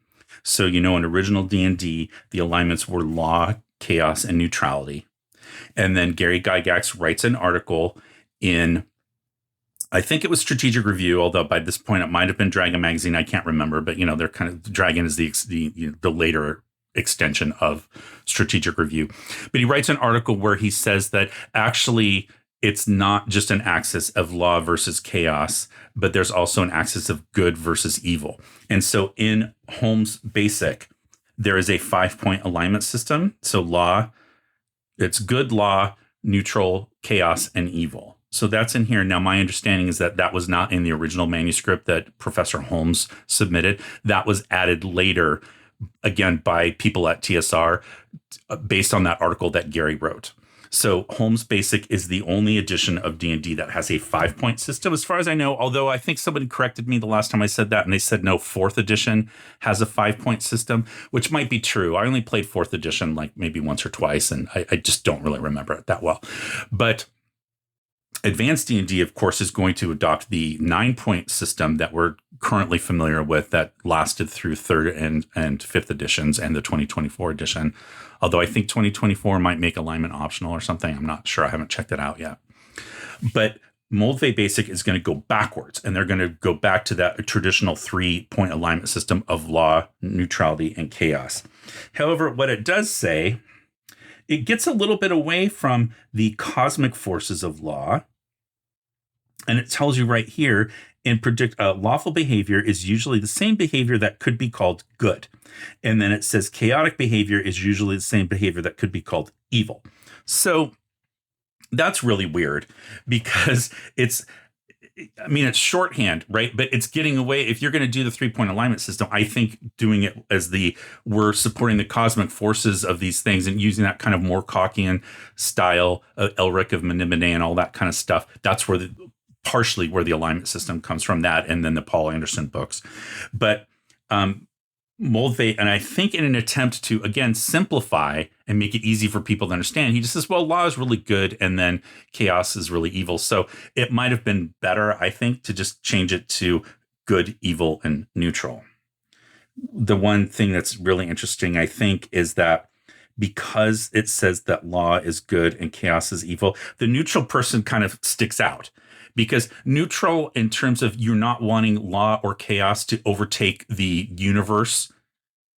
So, in original D&D, the alignments were law, chaos, and neutrality. And then Gary Gygax writes an article in, I think it was Strategic Review, although by this point it might have been Dragon Magazine. I can't remember, but they're kind of, Dragon is the later extension of Strategic Review. But he writes an article where he says that actually it's not just an axis of law versus chaos, but there's also an axis of good versus evil. And so in Holmes Basic, there is a 5-point alignment system. So law, it's good, law, neutral, chaos, and evil. So that's in here. Now, my understanding is that that was not in the original manuscript that Professor Holmes submitted. That was added later, again, by people at TSR based on that article that Gary wrote. So Holmes Basic is the only edition of D&D that has a 5-point system, as far as I know, although I think somebody corrected me the last time I said that, and they said no, 4th edition has a 5-point system, which might be true. I only played 4th edition like maybe once or twice, and I just don't really remember it that well. But Advanced D&D, of course, is going to adopt the 9-point system that we're currently familiar with that lasted through 3rd and 5th editions and the 2024 edition. Although I think 2024 might make alignment optional or something. I'm not sure. I haven't checked it out yet. But Moldvay Basic is going to go backwards, and they're going to go back to that traditional 3-point alignment system of law, neutrality, and chaos. However, what it does say, it gets a little bit away from the cosmic forces of law. And it tells you right here, lawful behavior is usually the same behavior that could be called good. And then it says chaotic behavior is usually the same behavior that could be called evil. So that's really weird because it's shorthand, right? But it's getting away. If you're going to do the 3-point alignment system, I think doing it as we're supporting the cosmic forces of these things and using that kind of more Cockian style, Elric of Menibene and all that kind of stuff. That's partially where the alignment system comes from, that and then the Paul Anderson books. But Moldvay, and I think in an attempt to, again, simplify and make it easy for people to understand, he just says, well, law is really good and then chaos is really evil. So it might have been better, I think, to just change it to good, evil, and neutral. The one thing that's really interesting, I think, is that because it says that law is good and chaos is evil, the neutral person kind of sticks out. Because neutral in terms of you're not wanting law or chaos to overtake the universe,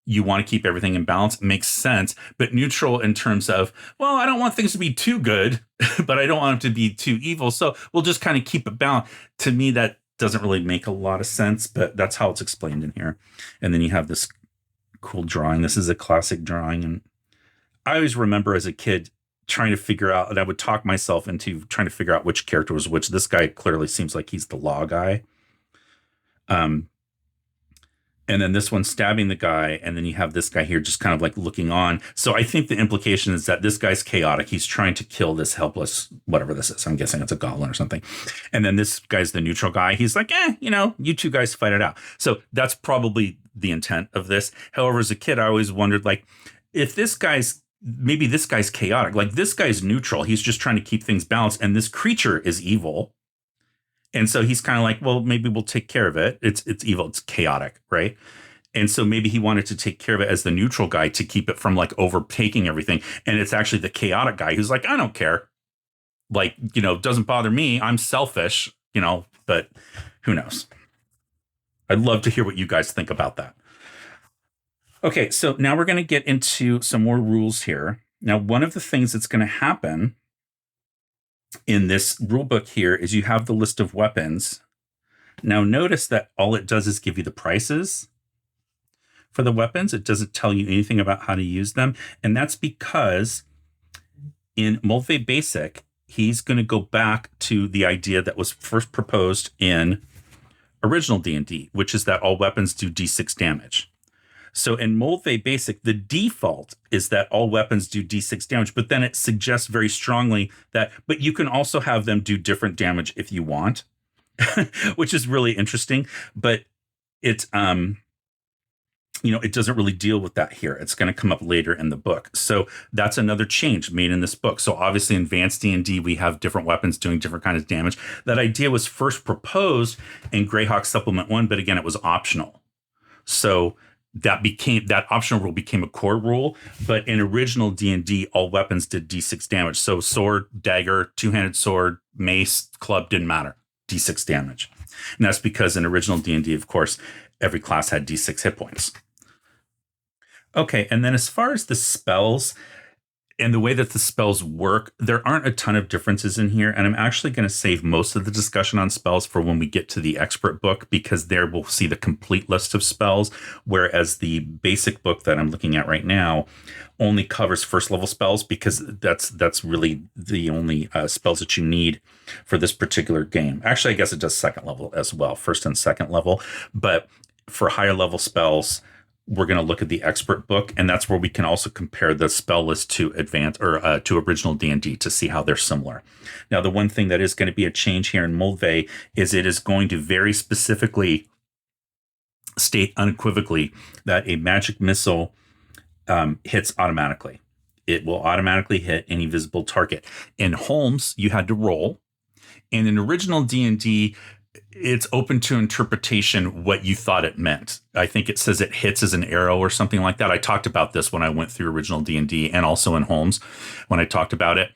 you want to keep everything in balance, makes sense. But neutral in terms of, well, I don't want things to be too good, but I don't want them to be too evil. So we'll just kind of keep it balanced. To me, that doesn't really make a lot of sense, but that's how it's explained in here. And then you have this cool drawing. This is a classic drawing. And I always remember as a kid trying to figure out, and I would talk myself into trying to figure out which character was which. This guy clearly seems like he's the law guy. And then this one stabbing the guy, and then you have this guy here just kind of like looking on. So I think the implication is that this guy's chaotic. He's trying to kill this helpless, whatever this is. I'm guessing it's a goblin or something. And then this guy's the neutral guy. He's like, you two guys fight it out. So that's probably the intent of this. However, as a kid, I always wondered, like, if maybe this guy's chaotic, like this guy's neutral. He's just trying to keep things balanced. And this creature is evil. And so he's kind of like, well, maybe we'll take care of it. It's evil. It's chaotic, right? And so maybe he wanted to take care of it as the neutral guy to keep it from like overtaking everything. And it's actually the chaotic guy who's like, I don't care. Like, it doesn't bother me. I'm selfish, but who knows? I'd love to hear what you guys think about that. Okay, so now we're going to get into some more rules here. Now, one of the things that's going to happen in this rule book here is you have the list of weapons. Now, notice that all it does is give you the prices for the weapons. It doesn't tell you anything about how to use them. And that's because in Moldvay Basic, he's going to go back to the idea that was first proposed in original D&D, which is that all weapons do D6 damage. So in Moldvay Basic, the default is that all weapons do D6 damage, but then it suggests very strongly that, but you can also have them do different damage if you want, which is really interesting. But it's, it doesn't really deal with that here. It's going to come up later in the book. So that's another change made in this book. So obviously in Advanced D&D, we have different weapons doing different kinds of damage. That idea was first proposed in Greyhawk Supplement 1, but again, it was optional. So that optional rule became a core rule, but in original D&D, all weapons did D6 damage. So sword, dagger, two-handed sword, mace, club, didn't matter. D6 damage. And that's because in original D&D, of course, every class had D6 hit points. Okay, and then as far as the spells and the way that the spells work, there aren't a ton of differences in here. And I'm actually going to save most of the discussion on spells for when we get to the expert book, because there we'll see the complete list of spells, whereas the basic book that I'm looking at right now only covers first level spells, because that's really the only spells that you need for this particular game. Actually, I guess it does second level as well, first and second level. But for higher level spells, we're going to look at the expert book, and that's where we can also compare the spell list to advanced or to original D&D to see how they're similar. Now, the one thing that is going to be a change here in Moldvay is it is going to very specifically state unequivocally that a magic missile hits automatically. It will automatically hit any visible target. In Holmes, you had to roll, and in original D&D, it's open to interpretation what you thought it meant. I think it says it hits as an arrow or something like that. I talked about this when I went through original D&D and also in Holmes when I talked about it.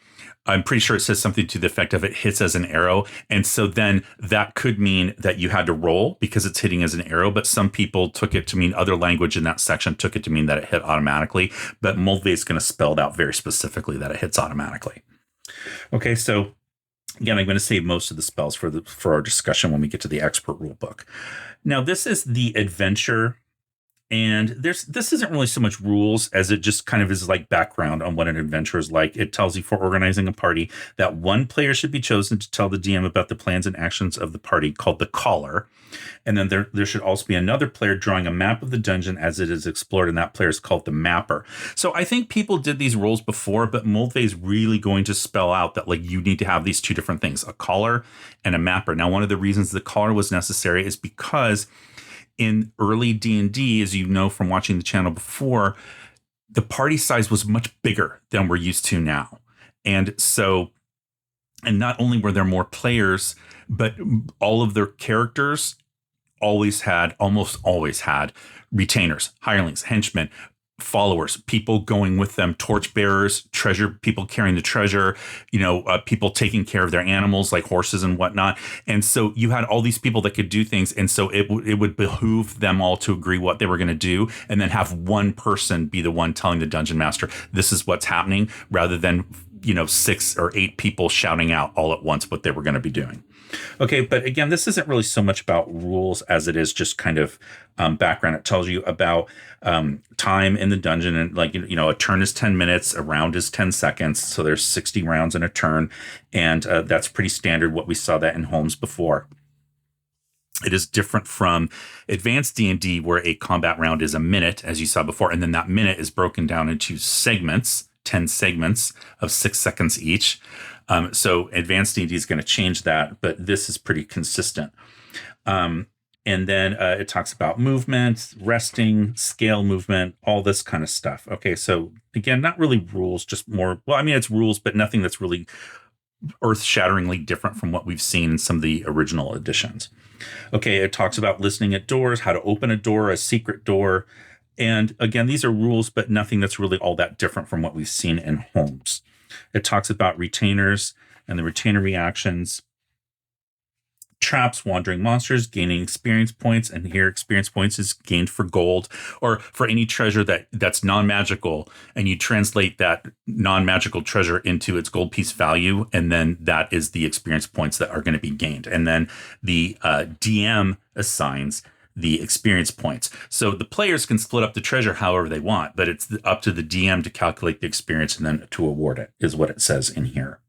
I'm pretty sure it says something to the effect of it hits as an arrow. And so then that could mean that you had to roll because it's hitting as an arrow. But some people took it to mean, other language in that section took it to mean that it hit automatically. But Moldvay is going to spell it out very specifically that it hits automatically. Okay, so again, I'm going to save most of the spells for our discussion when we get to the expert rule book. Now, this is the adventure, and this isn't really so much rules as it just kind of is like background on what an adventure is like. It tells you for organizing a party that one player should be chosen to tell the DM about the plans and actions of the party, called the caller. And then there should also be another player drawing a map of the dungeon as it is explored, and that player is called the mapper. So I think people did these roles before, but Moldvay is really going to spell out that like you need to have these two different things, a caller and a mapper. Now, one of the reasons the caller was necessary is because in early D&D, as you know from watching the channel before, the party size was much bigger than we're used to now. And not only were there more players, but all of their characters almost always had retainers, hirelings, henchmen, followers, people going with them, torchbearers, people carrying the treasure, people taking care of their animals like horses and whatnot. And so you had all these people that could do things. And so it would behoove them all to agree what they were going to do, and then have one person be the one telling the dungeon master, this is what's happening, rather than 6 or 8 people shouting out all at once what they were going to be doing. Okay, but again, this isn't really so much about rules as it is just kind of background. It tells you about time in the dungeon, and a turn is 10 minutes, a round is 10 seconds, so there's 60 rounds in a turn, and that's pretty standard. What we saw that in Holmes before. It is different from Advanced D&D, where a combat round is a minute, as you saw before, and then that minute is broken down into segments, 10 segments of 6 seconds each. So Advanced D&D is going to change that, but this is pretty consistent. And then it talks about movement, resting, scale movement, all this kind of stuff. Okay, so again, not really rules, just more, it's rules, but nothing that's really earth-shatteringly different from what we've seen in some of the original editions. Okay, it talks about listening at doors, how to open a door, a secret door. And again, these are rules, but nothing that's really all that different from what we've seen in Holmes. It talks about retainers and the retainer reactions. traps, wandering monsters, gaining experience points, and here experience points is gained for gold or for any treasure that's non-magical, and you translate that non-magical treasure into its gold piece value, and then that is the experience points that are going to be gained. And then the DM assigns the experience points. So the players can split up the treasure however they want, but it's up to the DM to calculate the experience and then to award it, is what it says in here.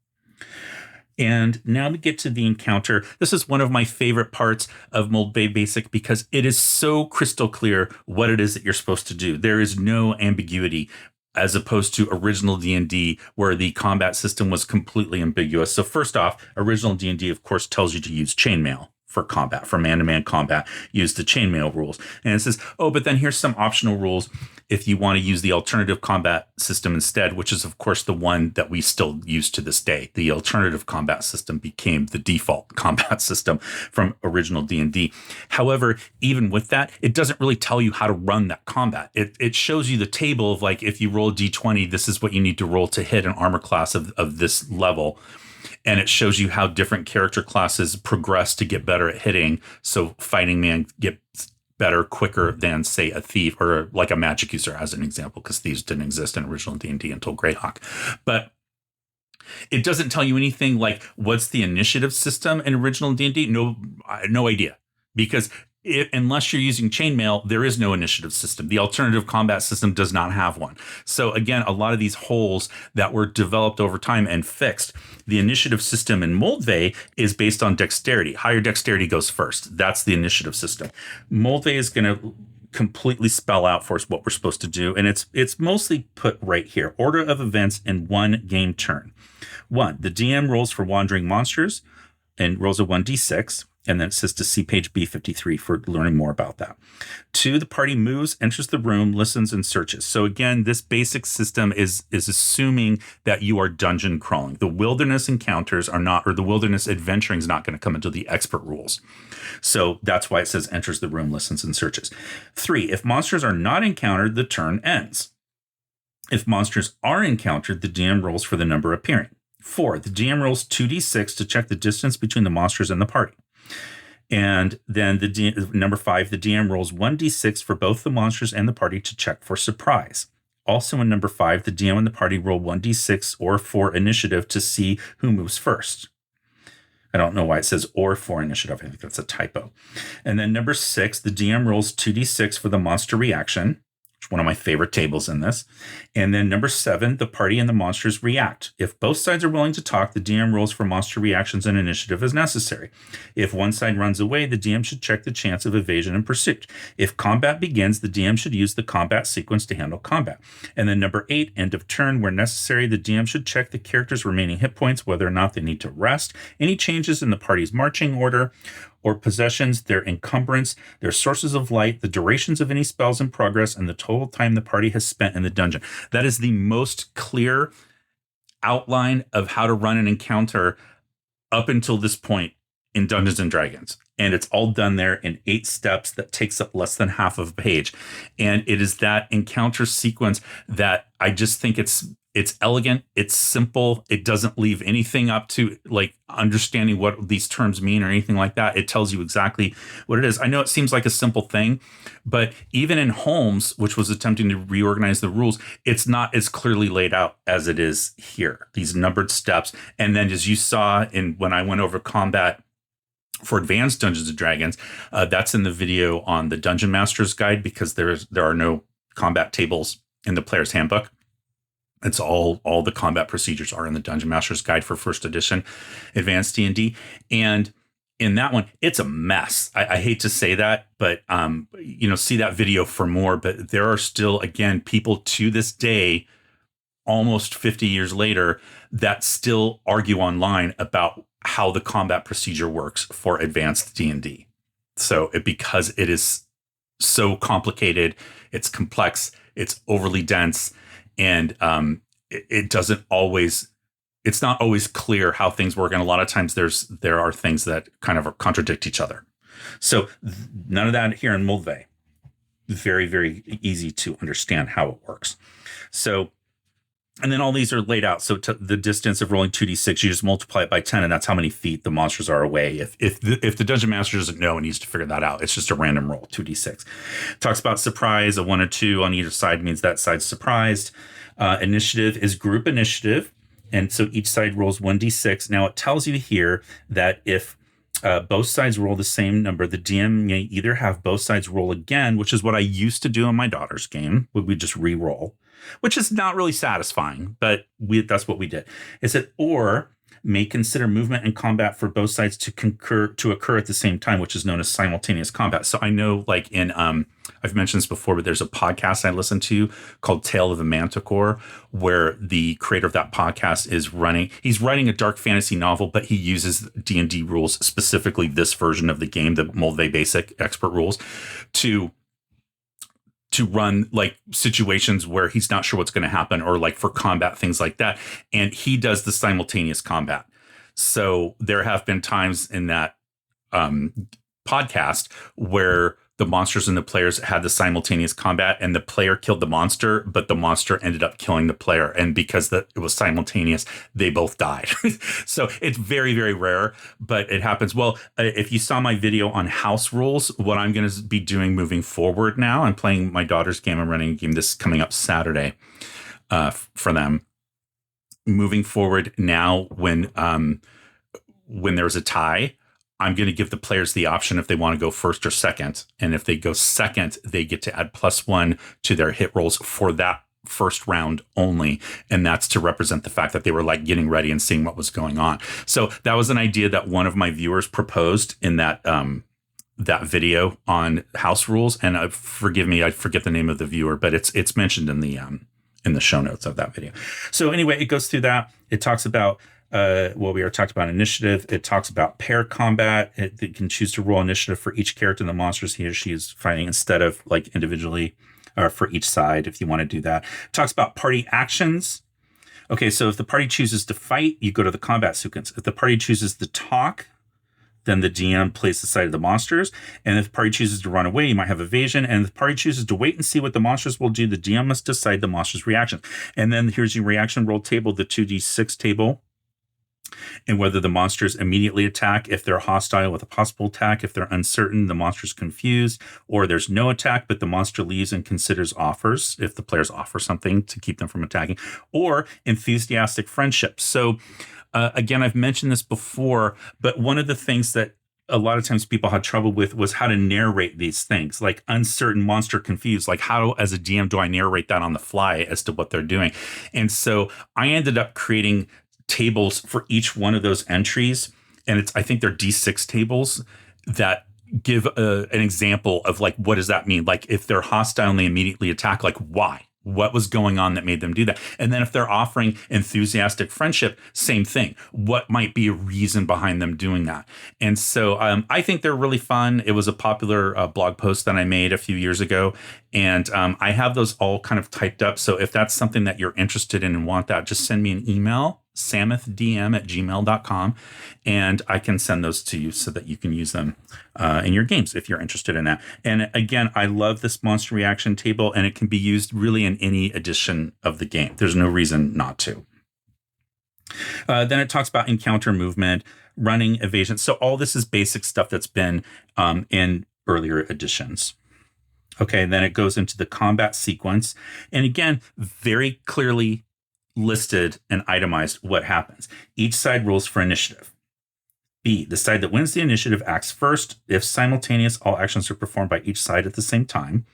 And now to get to the encounter. This is one of my favorite parts of Moldvay Basic because it is so crystal clear what it is that you're supposed to do. There is no ambiguity, as opposed to original D&D, where the combat system was completely ambiguous. So first off, original D&D, of course, tells you to use chainmail for combat, for man-to-man combat, use the chainmail rules. And it says, oh, but then here's some optional rules if you want to use the alternative combat system instead, which is, of course, the one that we still use to this day. The alternative combat system became the default combat system from original D&D. However, even with that, it doesn't really tell you how to run that combat. It shows you the table of, like, if you roll a D20, this is what you need to roll to hit an armor class of this level. And it shows you how different character classes progress to get better at hitting. So fighting man gets better quicker than, say, a thief or like a magic user, as an example, because thieves didn't exist in original D&D until Greyhawk. But it doesn't tell you anything like what's the initiative system in original D&D. No idea, because unless you're using chainmail, there is no initiative system. The alternative combat system does not have one. So again, a lot of these holes that were developed over time and fixed. The initiative system in Moldvay is based on dexterity. Higher dexterity goes first. That's the initiative system. Moldvay is going to completely spell out for us what we're supposed to do, and it's mostly put right here. Order of events in one game turn. 1, the DM rolls for wandering monsters and rolls a 1d6. And then it says to see page B53 for learning more about that. 2, the party moves, enters the room, listens, and searches. So again, this basic system is assuming that you are dungeon crawling. The wilderness encounters are not, or the wilderness adventuring is not going to come into the expert rules. So that's why it says enters the room, listens, and searches. 3, if monsters are not encountered, the turn ends. If monsters are encountered, the DM rolls for the number appearing. 4, the DM rolls 2d6 to check the distance between the monsters and the party. And then number 5, the DM rolls 1d6 for both the monsters and the party to check for surprise. Also in number 5, the DM and the party roll 1d6 or for initiative to see who moves first. I don't know why it says or for initiative. I think that's a typo. And then number 6, the DM rolls 2d6 for the monster reaction, which is one of my favorite tables in this. And then number 7, the party and the monsters react. If both sides are willing to talk, the DM rolls for monster reactions and initiative as necessary. If one side runs away, the DM should check the chance of evasion and pursuit. If combat begins, the DM should use the combat sequence to handle combat. And then number 8, end of turn. Where necessary, the DM should check the character's remaining hit points, whether or not they need to rest, any changes in the party's marching order or possessions, their encumbrance, their sources of light, the durations of any spells in progress, and the total time the party has spent in the dungeon. That is the most clear outline of how to run an encounter up until this point in Dungeons and Dragons. And it's all done there in 8 steps that takes up less than half of a page. And it is that encounter sequence that I just think it's elegant, it's simple, it doesn't leave anything up to like understanding what these terms mean or anything like that. It tells you exactly what it is. I know it seems like a simple thing, but even in Holmes, which was attempting to reorganize the rules, it's not as clearly laid out as it is here. These numbered steps. And then as you saw when I went over combat for Advanced Dungeons and Dragons, that's in the video on the Dungeon Master's Guide, because there are no combat tables in the Player's Handbook. It's all the combat procedures are in the Dungeon Master's Guide for first edition Advanced D&D. And in that one, it's a mess. I hate to say that, but see that video for more. But there are still, again, people to this day, almost 50 years later, that still argue online about how the combat procedure works for Advanced D&D. So because it is so complicated, it's complex, it's overly dense, and it's not always clear how things work. And a lot of times there are things that kind of contradict each other. So none of that here in Moldvay. Very, very easy to understand how it works. So And then all these are laid out. So the distance of rolling 2d6, you just multiply it by 10, and that's how many feet the monsters are away. If the dungeon master doesn't know and needs to figure that out, it's just a random roll, 2d6. Talks about surprise, a 1 or 2 on either side means that side's surprised. Initiative is group initiative. And so each side rolls 1d6. Now it tells you here that if both sides roll the same number, the DM may either have both sides roll again, which is what I used to do in my daughter's game, would we just re-roll, which is not really satisfying, but that's what we did. It said, or may consider movement and combat for both sides to occur at the same time, which is known as simultaneous combat. So I know, like in I've mentioned this before, but there's a podcast I listen to called Tale of the Manticore, where the creator of that podcast he's writing a dark fantasy novel, but he uses D&D rules, specifically this version of the game, the Moldvay Basic expert rules, to run like situations where he's not sure what's going to happen, or like for combat, things like that. And he does the simultaneous combat. So there have been times in that podcast where the monsters and the players had the simultaneous combat, and the player killed the monster, but the monster ended up killing the player. And because it was simultaneous, they both died. So it's very, very rare, but it happens. Well, if you saw my video on house rules, what I'm going to be doing moving forward now, I'm playing my daughter's game. I'm running a game this coming up Saturday for them. Moving forward now, when there's a tie, I'm going to give the players the option if they want to go first or second. And if they go second, they get to add +1 to their hit rolls for that first round only. And that's to represent the fact that they were like getting ready and seeing what was going on. So that was an idea that one of my viewers proposed in that video on house rules. And forgive me, I forget the name of the viewer, but it's mentioned in the show notes of that video. So anyway, it goes through that. It talks about we already talked about initiative. It talks about pair combat. It can choose to roll initiative for each character in the monsters he or she is fighting instead of like individually or for each side if you want to do that. It talks about party actions. Okay, so if the party chooses to fight, you go to the combat sequence. If the party chooses to talk, then the DM plays the side of the monsters. And if the party chooses to run away, you might have evasion. And if the party chooses to wait and see what the monsters will do, the DM must decide the monster's reaction. And then here's your reaction roll table, the 2d6 table. And whether the monsters immediately attack, if they're hostile with a possible attack, if they're uncertain, the monster's confused, or there's no attack, but the monster leaves and considers offers, if the players offer something to keep them from attacking, or enthusiastic friendship. So again, I've mentioned this before, but one of the things that a lot of times people had trouble with was how to narrate these things, like uncertain, monster, confused. Like how, as a DM, do I narrate that on the fly as to what they're doing? And so I ended up creating tables for each one of those entries. And I think they're D6 tables that give an example of like, what does that mean? Like if they're hostile and they immediately attack, like why? What was going on that made them do that? And then if they're offering enthusiastic friendship, same thing. What might be a reason behind them doing that? And so I think they're really fun. It was a popular blog post that I made a few years ago. And I have those all kind of typed up. So if that's something that you're interested in and want that, just send me an email, samethdm@gmail.com, and I can send those to you so that you can use them in your games if you're interested in that. And again, I love this monster reaction table, and it can be used really in any edition of the game. There's no reason not to. Then it talks about encounter movement, running, evasion. So all this is basic stuff that's been in earlier editions. Okay, and then it goes into the combat sequence. And again, very clearly listed and itemized what happens. Each side rolls for initiative. B, the side that wins the initiative acts first. If simultaneous, all actions are performed by each side at the same time.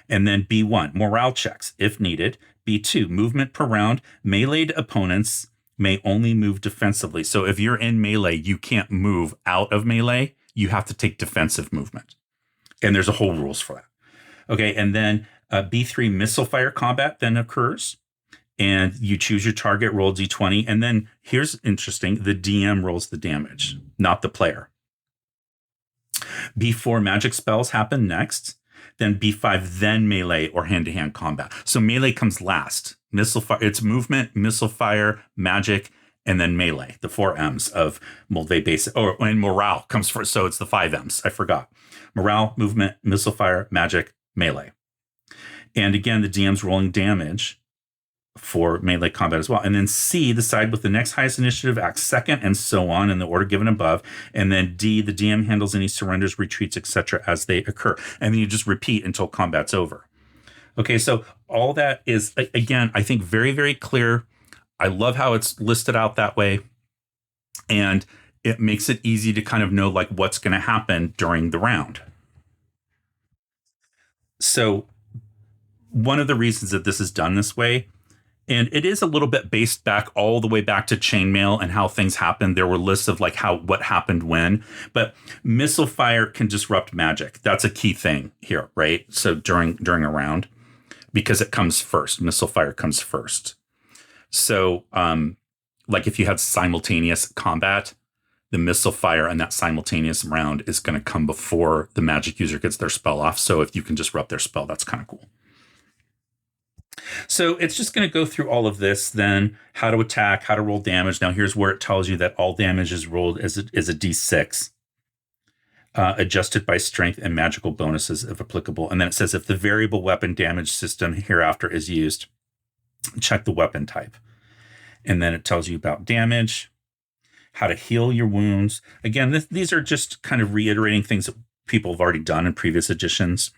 And then B1, morale checks if needed. B2, movement per round. Meleeed opponents may only move defensively. So if you're in melee, you can't move out of melee. You have to take defensive movement. And there's a whole rules for that. Okay, and then B3, missile fire combat then occurs. And you choose your target, roll D20. And then here's interesting, the DM rolls the damage, not the player. B4, magic spells happen next. Then B5, then melee or hand-to-hand combat. So melee comes last. Missile fire, it's movement, missile fire, magic, and then melee, the 4 M's of Moldvay Basic. And morale comes first, so it's the 5 M's. I forgot. Morale, movement, missile fire, magic, melee. And again, the DM's rolling damage. for melee combat as well. And then C, the side with the next highest initiative acts second, and so on in the order given above. And then D, the DM handles any surrenders, retreats, etc. as they occur. And then you just repeat until combat's over. Okay, so all that is, again, I think very, very clear. I love how it's listed out that way. And it makes it easy to kind of know like what's going to happen during the round. So one of the reasons that this is done this way, and it is a little bit based back all the way back to chainmail and how things happened. There were lists of like what happened when, but missile fire can disrupt magic. That's a key thing here, right? So during a round, because it comes first, missile fire comes first. So like if you had simultaneous combat, the missile fire and that simultaneous round is going to come before the magic user gets their spell off. So if you can disrupt their spell, that's kind of cool. So it's just going to go through all of this, then how to attack, how to roll damage. Now here's where it tells you that all damage is rolled as a D6, adjusted by strength and magical bonuses if applicable. And then it says if the variable weapon damage system hereafter is used, check the weapon type. And then it tells you about damage, how to heal your wounds. Again, these are just kind of reiterating things that people have already done in previous editions.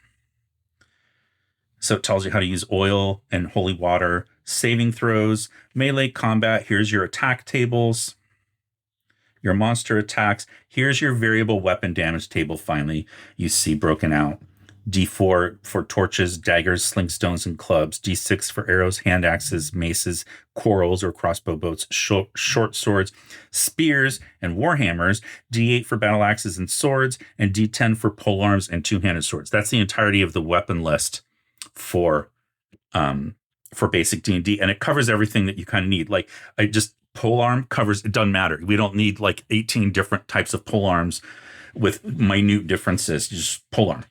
So it tells you how to use oil and holy water, saving throws, melee combat. Here's your attack tables, your monster attacks. Here's your variable weapon damage table. Finally, you see broken out. D4 for torches, daggers, slingstones, and clubs. D6 for arrows, hand axes, maces, quarrels or crossbow bolts, short swords, spears, and warhammers. D8 for battle axes and swords, and D10 for polearms and two-handed swords. That's the entirety of the weapon list for basic D&D, and it covers everything that you kind of need. Like polearm covers, it doesn't matter. We don't need like 18 different types of polearms with minute differences. Just polearm.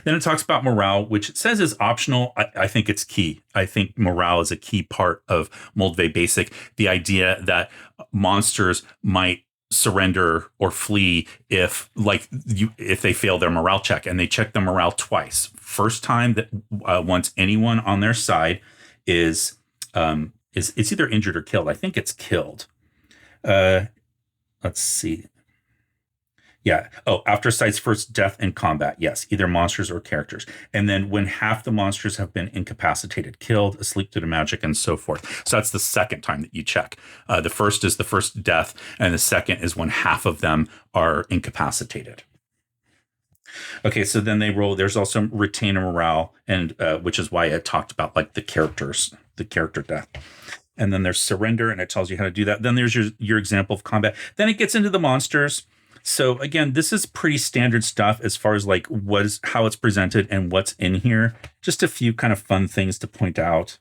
Then it talks about morale, which it says is optional. I think it's key. I think morale is a key part of Moldvay Basic. The idea that monsters might surrender or flee if they fail their morale check, and they check the morale twice. First time that once anyone on their side is it's either injured or killed. I think it's killed. Let's see. Yeah. Oh, after site's first death in combat. Yes. Either monsters or characters. And then when half the monsters have been incapacitated, killed, asleep due to magic, and so forth. So that's the second time that you check. The first is the first death. And the second is when half of them are incapacitated. Okay. So then they roll. There's also retainer morale, and which is why I talked about like the character death. And then there's surrender, and it tells you how to do that. Then there's your example of combat. Then it gets into the monsters. So again, this is pretty standard stuff as far as like how it's presented and what's in here. Just a few kind of fun things to point out.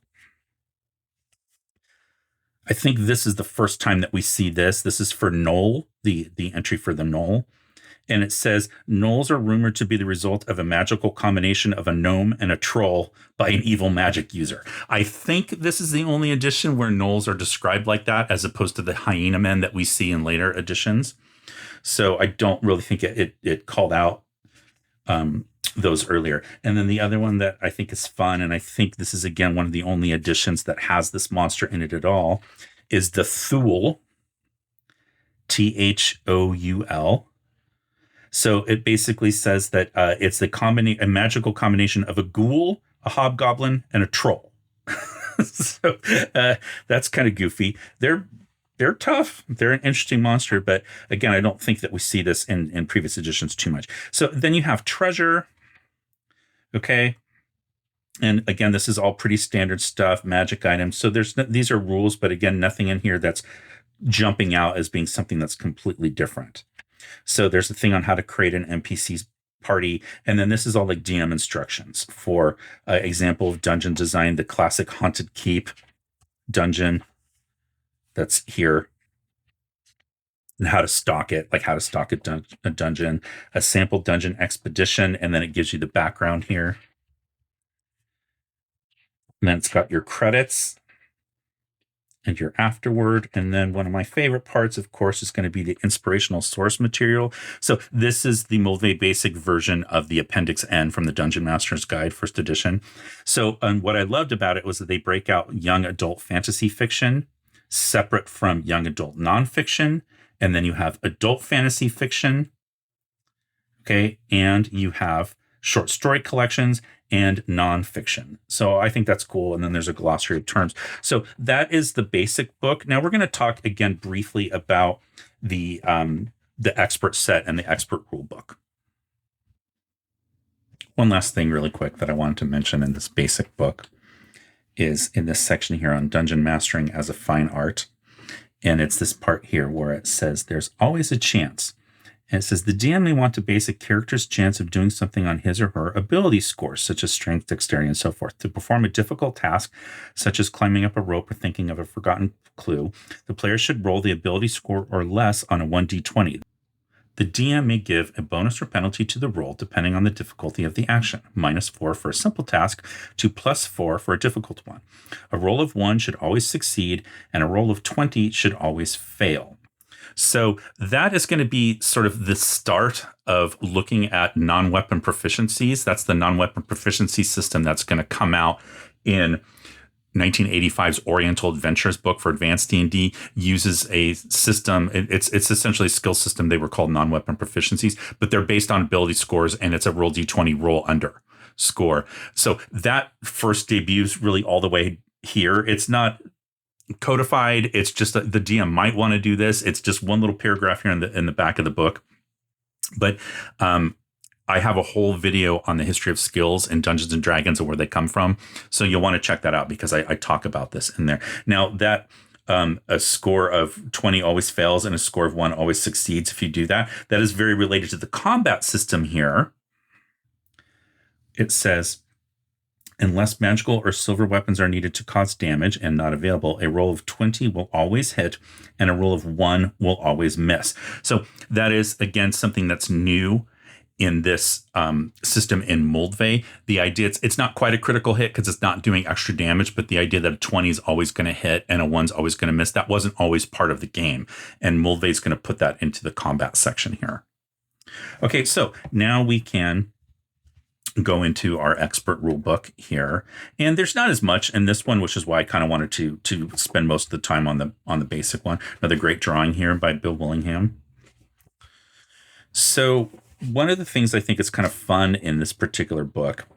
I think this is the first time that we see this. This is for Knoll, the entry for the Knoll. And it says, gnolls are rumored to be the result of a magical combination of a gnome and a troll by an evil magic user. I think this is the only edition where gnolls are described like that, as opposed to the hyena men that we see in later editions. So I don't really think it called out those earlier. And then the other one that I think is fun, and I think this is, again, one of the only editions that has this monster in it at all, is the Thule, Thoul. So it basically says that it's a magical combination of a ghoul, a hobgoblin, and a troll. So that's kind of goofy. They're tough. They're an interesting monster, but again, I don't think that we see this in previous editions too much. So then you have treasure. Okay. And again, this is all pretty standard stuff, magic items. So these are rules, but again, nothing in here that's jumping out as being something that's completely different. So there's a thing on how to create an NPC party. And then this is all like DM instructions for example of dungeon design, the classic Haunted Keep dungeon. That's here, and how to stock it, like how to stock a dungeon, a sample dungeon expedition, and then it gives you the background here. And then it's got your credits, and your afterword. And then one of my favorite parts, of course, is going to be the inspirational source material. So this is the Moldvay Basic version of the Appendix N from the Dungeon Master's Guide, first edition. So what I loved about it was that they break out young adult fantasy fiction separate from young adult nonfiction. And then you have adult fantasy fiction. Okay. And you have short story collections and nonfiction. So I think that's cool. And then there's a glossary of terms. So that is the basic book. Now we're going to talk again briefly about the expert set and the expert rule book. One last thing really quick that I wanted to mention in this basic book is in this section here on dungeon mastering as a fine art. And it's this part here where it says there's always a chance. And it says the DM may want to base a character's chance of doing something on his or her ability scores, such as strength, dexterity, and so forth. To perform a difficult task, such as climbing up a rope or thinking of a forgotten clue, the player should roll the ability score or less on a 1d20. The DM may give a bonus or penalty to the roll depending on the difficulty of the action, -4 for a simple task to +4 for a difficult one. A roll of 1 should always succeed, and a roll of 20 should always fail. So that is going to be sort of the start of looking at non-weapon proficiencies. That's the non-weapon proficiency system that's going to come out in 1985's Oriental Adventures book for Advanced D&D. Uses a system. It's essentially a skill system. They were called non-weapon proficiencies, but they're based on ability scores, and it's a roll d20 roll under score. So that first debuts really all the way here. It's not codified. It's just the DM might want to do this. It's just one little paragraph here in the back of the book. But I have a whole video on the history of skills in Dungeons and Dragons and where they come from. So you'll want to check that out because I talk about this in there. Now that a score of 20 always fails and a score of 1 always succeeds if you do that, that is very related to the combat system here. It says, unless magical or silver weapons are needed to cause damage and not available, a roll of 20 will always hit and a roll of 1 will always miss. So that is, again, something that's new in this system in Moldvay. The idea, it's not quite a critical hit because it's not doing extra damage, but the idea that a 20 is always going to hit and a 1's always going to miss, that wasn't always part of the game. And Moldvay is going to put that into the combat section here. Okay, so now we can go into our expert rule book here, and there's not as much in this one, which is why I kind of wanted to spend most of the time on the basic one. Another great drawing here by Bill Willingham. So one of the things I think is kind of fun in this particular book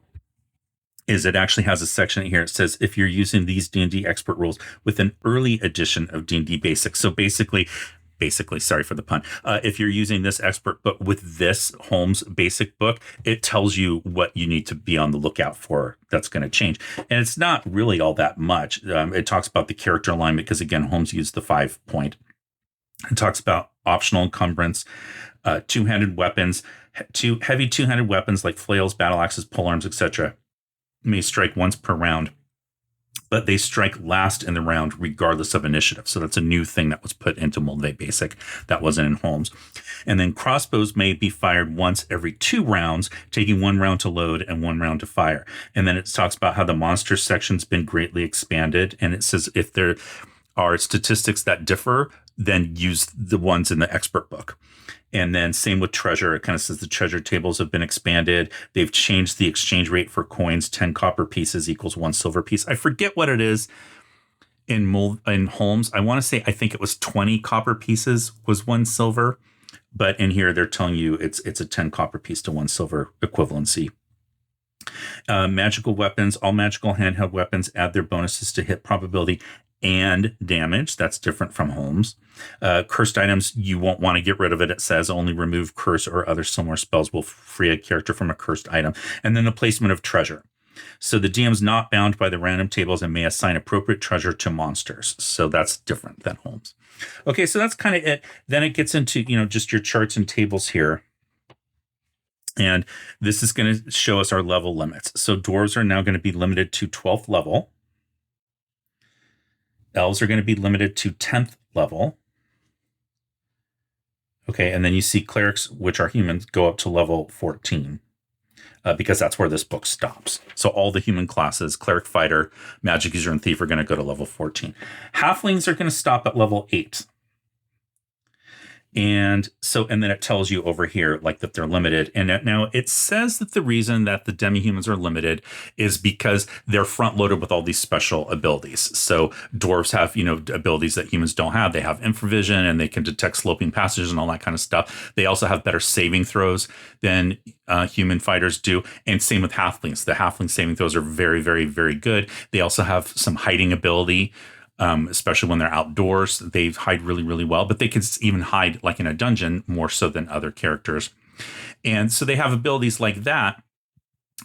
is it actually has a section here. It says if you're using these D&D expert rules with an early edition of D&D Basic. So basically, sorry for the pun. If you're using this expert book with this Holmes basic book, it tells you what you need to be on the lookout for that's going to change. And it's not really all that much. It talks about the character alignment because, again, Holmes used the 5-point. It talks about optional encumbrance, two-handed weapons, heavy two-handed weapons like flails, battle axes, polearms, etc. may strike once per round, but they strike last in the round regardless of initiative. So that's a new thing that was put into Moldvay Basic that wasn't in Holmes. And then crossbows may be fired once every 2 rounds, taking 1 round to load and 1 round to fire. And then it talks about how the monster section's been greatly expanded. And it says if there are statistics that differ, then use the ones in the expert book. And then same with treasure. It kind of says the treasure tables have been expanded. They've changed the exchange rate for coins. 10 copper pieces equals 1 silver piece. I forget what it is in Holmes. I want to say, I think it was 20 copper pieces was 1 silver. But in here, they're telling you it's a 10 copper piece to 1 silver equivalency. Magical weapons, all magical handheld weapons add their bonuses to hit probability and damage. That's different from Holmes. Cursed items, you won't want to get rid of it. It says only remove curse or other similar spells will free a character from a cursed item. And then the placement of treasure. So the DM's not bound by the random tables and may assign appropriate treasure to monsters. So that's different than Holmes. Okay, so that's kind of it. Then it gets into, just your charts and tables here. And this is going to show us our level limits. So dwarves are now going to be limited to 12th level. Elves are going to be limited to 10th level. Okay, and then you see clerics, which are humans, go up to level 14. because that's where this book stops. So all the human classes, cleric, fighter, magic user, and thief, are going to go to level 14. Halflings are going to stop at level 8. And then it tells you over here, like, that they're limited. And now it says that the reason that the demi-humans are limited is because they're front loaded with all these special abilities. So dwarves have, abilities that humans don't have. They have infravision, and they can detect sloping passages and all that kind of stuff. They also have better saving throws than human fighters do. And same with halflings. The halfling saving throws are very, very, very good. They also have some hiding ability. Especially when they're outdoors, they hide really, really well, but they can even hide like in a dungeon more so than other characters. And so they have abilities like that.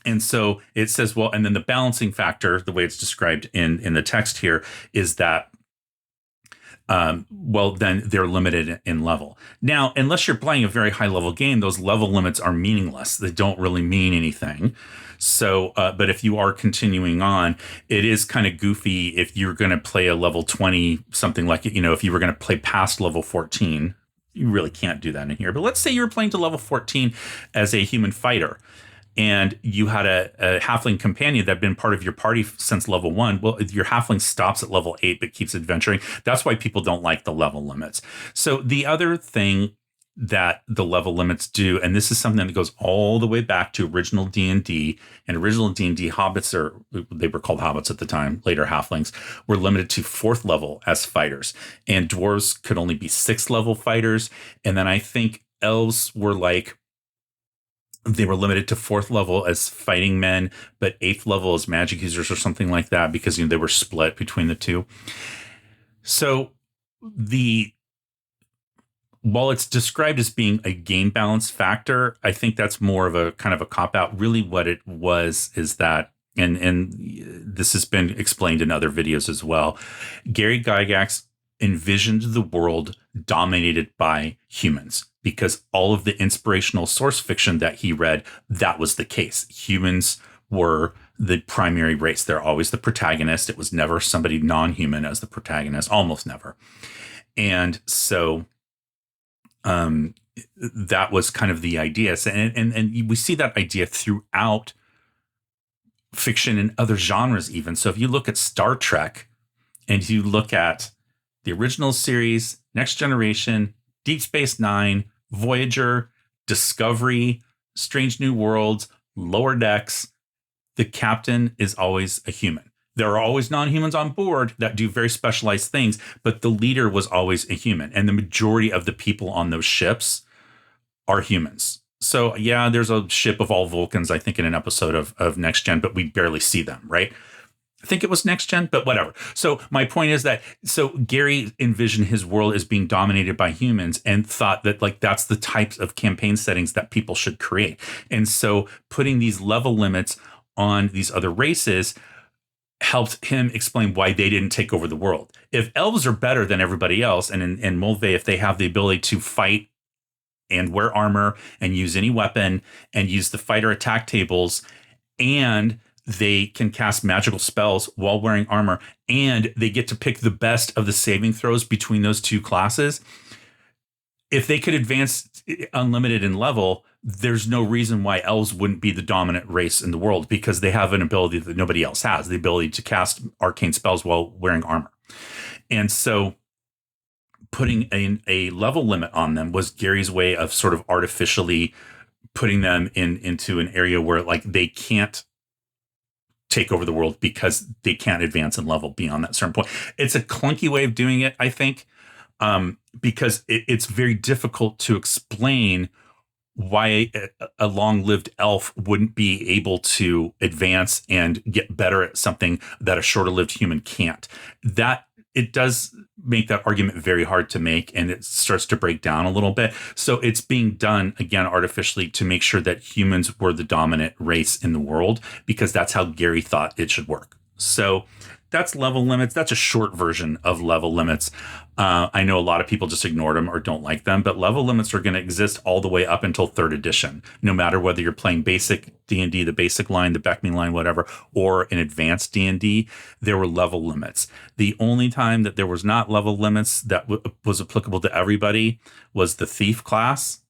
And so it says, well, and then the balancing factor, the way it's described in the text here, is that, then they're limited in level. Now, unless you're playing a very high level game, those level limits are meaningless. They don't really mean anything. So, but if you are continuing on, it is kind of goofy if you're going to play a level 20, something like, if you were going to play past level 14, you really can't do that in here. But let's say you were playing to level 14 as a human fighter, and you had a halfling companion that had been part of your party since level 1. Well, your halfling stops at level 8 but keeps adventuring. That's why people don't like the level limits. So the other thing that the level limits do, and this is something that goes all the way back to original D&D, and original D&D hobbits, they were called hobbits at the time, later halflings, were limited to 4th level as fighters, and dwarves could only be 6th level fighters. And then I think elves were they were limited to 4th level as fighting men, but 8th level as magic users or something like that, because they were split between the two. So while it's described as being a game balance factor, I think that's more of a kind of a cop-out. Really what it was is that, and this has been explained in other videos as well, Gary Gygax envisioned the world dominated by humans, because all of the inspirational source fiction that he read, that was the case. Humans were the primary race. They're always the protagonist. It was never somebody non-human as the protagonist, almost never. And so that was kind of the idea. And we see that idea throughout fiction and other genres even. So if you look at Star Trek and you look at the original series, Next Generation, Deep Space Nine, Voyager, Discovery, Strange New Worlds, Lower Decks, the captain is always a human. There are always non-humans on board that do very specialized things, but the leader was always a human. And the majority of the people on those ships are humans. So yeah, there's a ship of all Vulcans, I think, in an episode of Next Gen, but we barely see them, right? I think it was Next Gen, but whatever. So my point is that, so Gary envisioned his world as being dominated by humans and thought that that's the types of campaign settings that people should create. And so putting these level limits on these other races helped him explain why they didn't take over the world. If elves are better than everybody else, and in Moldvay, if they have the ability to fight and wear armor and use any weapon and use the fighter attack tables, and they can cast magical spells while wearing armor, and they get to pick the best of the saving throws between those two classes, if they could advance unlimited in level, there's no reason why elves wouldn't be the dominant race in the world, because they have an ability that nobody else has, the ability to cast arcane spells while wearing armor. And so putting a level limit on them was Gary's way of sort of artificially putting them into an area where they can't take over the world because they can't advance in level beyond that certain point. It's a clunky way of doing it, I think, because it's very difficult to explain why a long-lived elf wouldn't be able to advance and get better at something that a shorter-lived human can't. That it does make that argument very hard to make, and it starts to break down a little bit. So it's being done, again, artificially to make sure that humans were the dominant race in the world, because that's how Gary thought it should work. So that's level limits. That's a short version of level limits. I know a lot of people just ignored them or don't like them, but level limits are going to exist all the way up until 3rd edition, no matter whether you're playing basic D&D, the basic line, the Beckman line, whatever, or an advanced D&D, there were level limits. The only time that there was not level limits that was applicable to everybody was the thief class,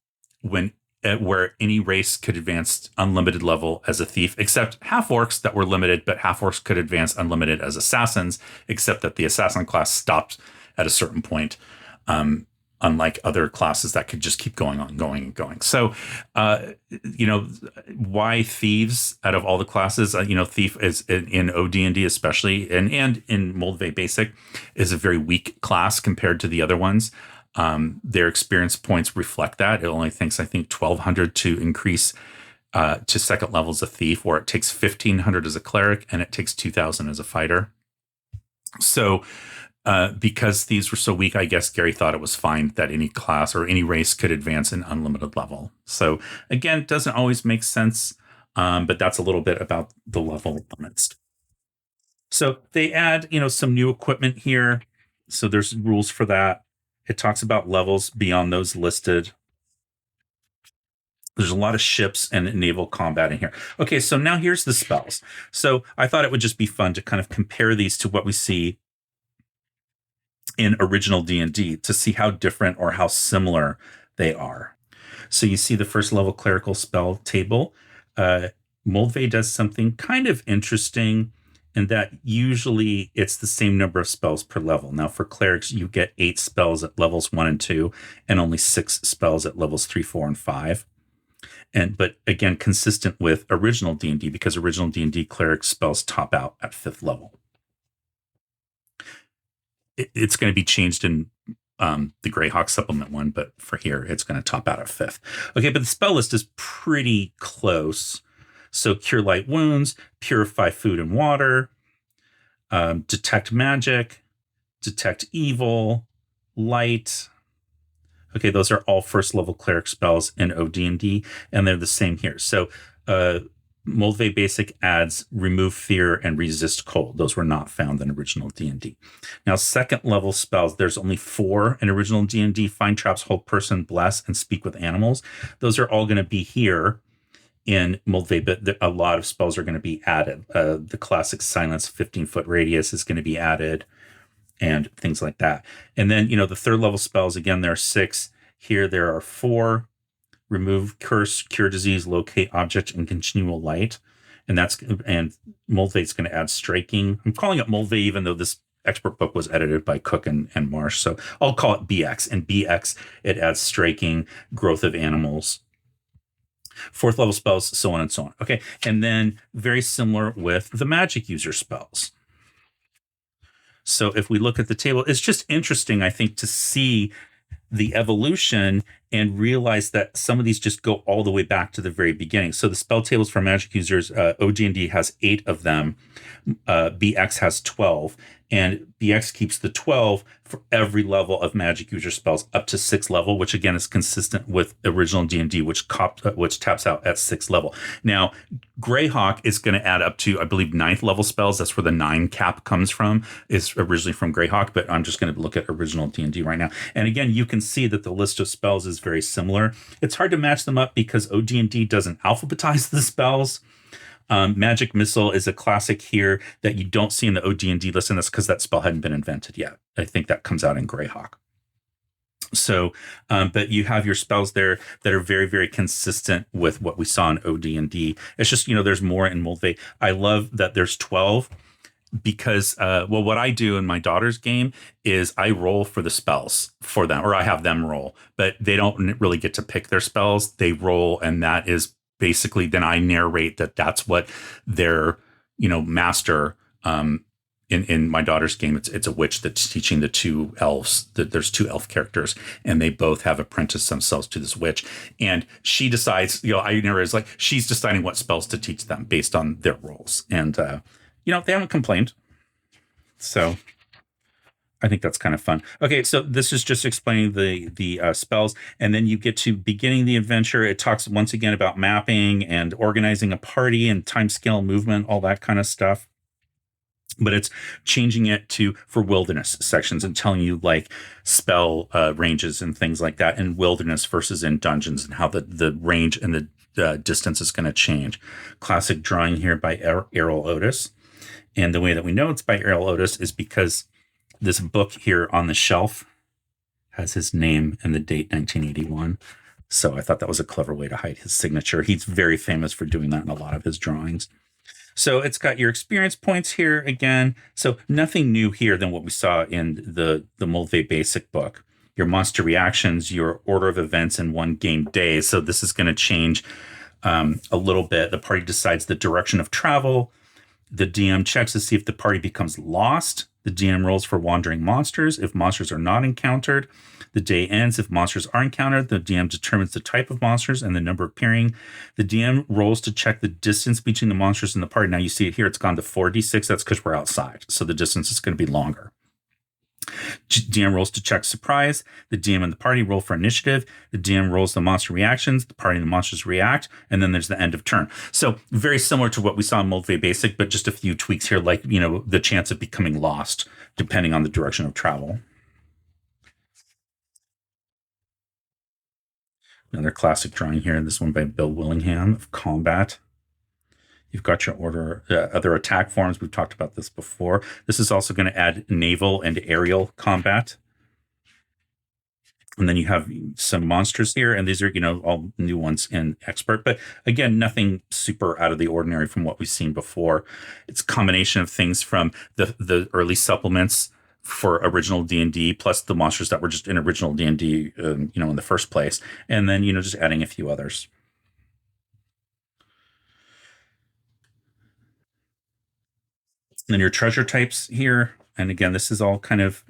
when where any race could advance unlimited level as a thief, except half-orcs that were limited, but half-orcs could advance unlimited as assassins, except that the assassin class stopped at a certain point, unlike other classes that could just keep going on, going and going. So, why thieves out of all the classes? Thief is in OD&D especially, and in Moldvay Basic is a very weak class compared to the other ones. Their experience points reflect that. It only takes, I think, 1,200 to increase to second level as a thief, or it takes 1,500 as a cleric, and it takes 2,000 as a fighter. So, because thieves were so weak, I guess Gary thought it was fine that any class or any race could advance an unlimited level. So, again, it doesn't always make sense, but that's a little bit about the level limits. So they add, some new equipment here. So there's rules for that. It talks about levels beyond those listed. There's a lot of ships and naval combat in here. Okay, so now here's the spells. So I thought it would just be fun to kind of compare these to what we see in original D&D to see how different or how similar they are. So you see the first level clerical spell table. Moldvay does something kind of interesting in that usually it's the same number of spells per level. Now for clerics, you get 8 spells at levels 1 and 2 and only 6 spells at levels 3, 4, and 5. But again, consistent with original D&D, because original D&D cleric spells top out at 5th level. It's going to be changed in the Greyhawk supplement one, but for here, it's going to top out at 5th. Okay, but the spell list is pretty close. So cure light wounds, purify food and water, detect magic, detect evil, light. Okay, those are all first level cleric spells in OD&D, and they're the same here. So Moldvay Basic adds remove fear and resist cold. Those were not found in original D&D. Now, second level spells, there's only 4 in original D&D: find traps, hold person, bless, and speak with animals. Those are all going to be here in Moldvay, but a lot of spells are going to be added. The classic silence 15-foot radius is going to be added, and things like that. And then, the third level spells, again, there are 6. Here there are 4. Remove curse, cure disease, locate object, and continual light. And Moldvay is going to add striking. I'm calling it Moldvay, even though this expert book was edited by Cook and Marsh. So I'll call it BX. And BX, it adds striking, growth of animals, 4th level spells, so on and so on. Okay. And then very similar with the magic user spells. So if we look at the table, it's just interesting, I think, to see the evolution and realize that some of these just go all the way back to the very beginning. So the spell tables for magic users, OD&D has 8 of them. BX has 12. And BX keeps the 12 for every level of magic user spells up to 6th level, which again is consistent with original D&D, which taps out at 6th level. Now, Greyhawk is going to add up to, I believe, 9th level spells. That's where the 9 cap comes from. It's originally from Greyhawk, but I'm just going to look at original D&D right now. And again, you can see that the list of spells is very similar. It's hard to match them up because OD&D doesn't alphabetize the spells. Magic Missile is a classic here that you don't see in the OD&D list, and that's because that spell hadn't been invented yet. I think that comes out in Greyhawk. So, but you have your spells there that are very, very consistent with what we saw in OD&D. It's just, there's more in Moldvay. I love that there's 12 because, what I do in my daughter's game is I roll for the spells for them, or I have them roll, but they don't really get to pick their spells. They roll, and that is basically, then I narrate that's what their, master, in my daughter's game, it's a witch that's teaching the 2 elves. There's 2 elf characters, and they both have apprenticed themselves to this witch. And she decides, I narrate it's like she's deciding what spells to teach them based on their roles. And, they haven't complained. So I think that's kind of fun. Okay, so this is just explaining the spells, and then you get to beginning the adventure. It talks once again about mapping and organizing a party and time scale movement, all that kind of stuff. But it's changing it for wilderness sections and telling you like spell ranges and things like that in wilderness versus in dungeons, and how the range and the distance is going to change. Classic drawing here by Errol Otis. And the way that we know it's by Errol Otis is because this book here on the shelf has his name and the date 1981. So I thought that was a clever way to hide his signature. He's very famous for doing that in a lot of his drawings. So it's got your experience points here again. So nothing new here than what we saw in the Moldvay Basic book. Your monster reactions, your order of events in one game day. So this is going to change a little bit. The party decides the direction of travel. The DM checks to see if the party becomes lost. The DM rolls for wandering monsters. If monsters are not encountered, the day ends. If monsters are encountered, the DM determines the type of monsters and the number appearing. The DM rolls to check the distance between the monsters and the party. Now you see it here, it's gone to 4d6. That's because we're outside. So the distance is going to be longer. DM rolls to check surprise. The DM and the party roll for initiative. The DM rolls the monster reactions. The party and the monsters react. And then there's the end of turn. So very similar to what we saw in Moldvay Basic, but just a few tweaks here, like, the chance of becoming lost depending on the direction of travel. Another classic drawing here. This one by Bill Willingham of combat. You've got your order, other attack forms. We've talked about this before. This is also going to add naval and aerial combat. And then you have some monsters here, and these are, all new ones in Expert. But again, nothing super out of the ordinary from what we've seen before. It's a combination of things from the early supplements for original D&D, plus the monsters that were just in original D&D, in the first place. And then, just adding a few others. And then your treasure types here. And again, this is all kind of,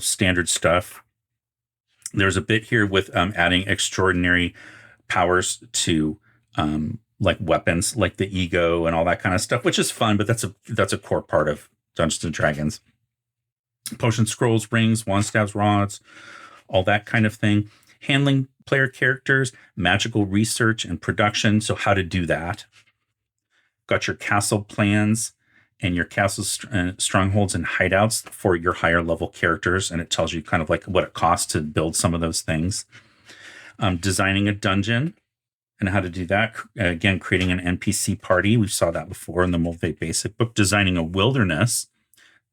standard stuff. There's a bit here with adding extraordinary powers to like weapons, like the ego and all that kind of stuff, which is fun, but that's a core part of Dungeons and Dragons. Potion scrolls, rings, wand staves, rods, all that kind of thing. Handling player characters, magical research and production. So how to do that. Got your castle plans and your castle strongholds and hideouts for your higher level characters. And it tells you kind of like what it costs to build some of those things. Designing a dungeon and how to do that. Again, creating an NPC party. We saw that before in the Moldvay Basic book. Designing a wilderness.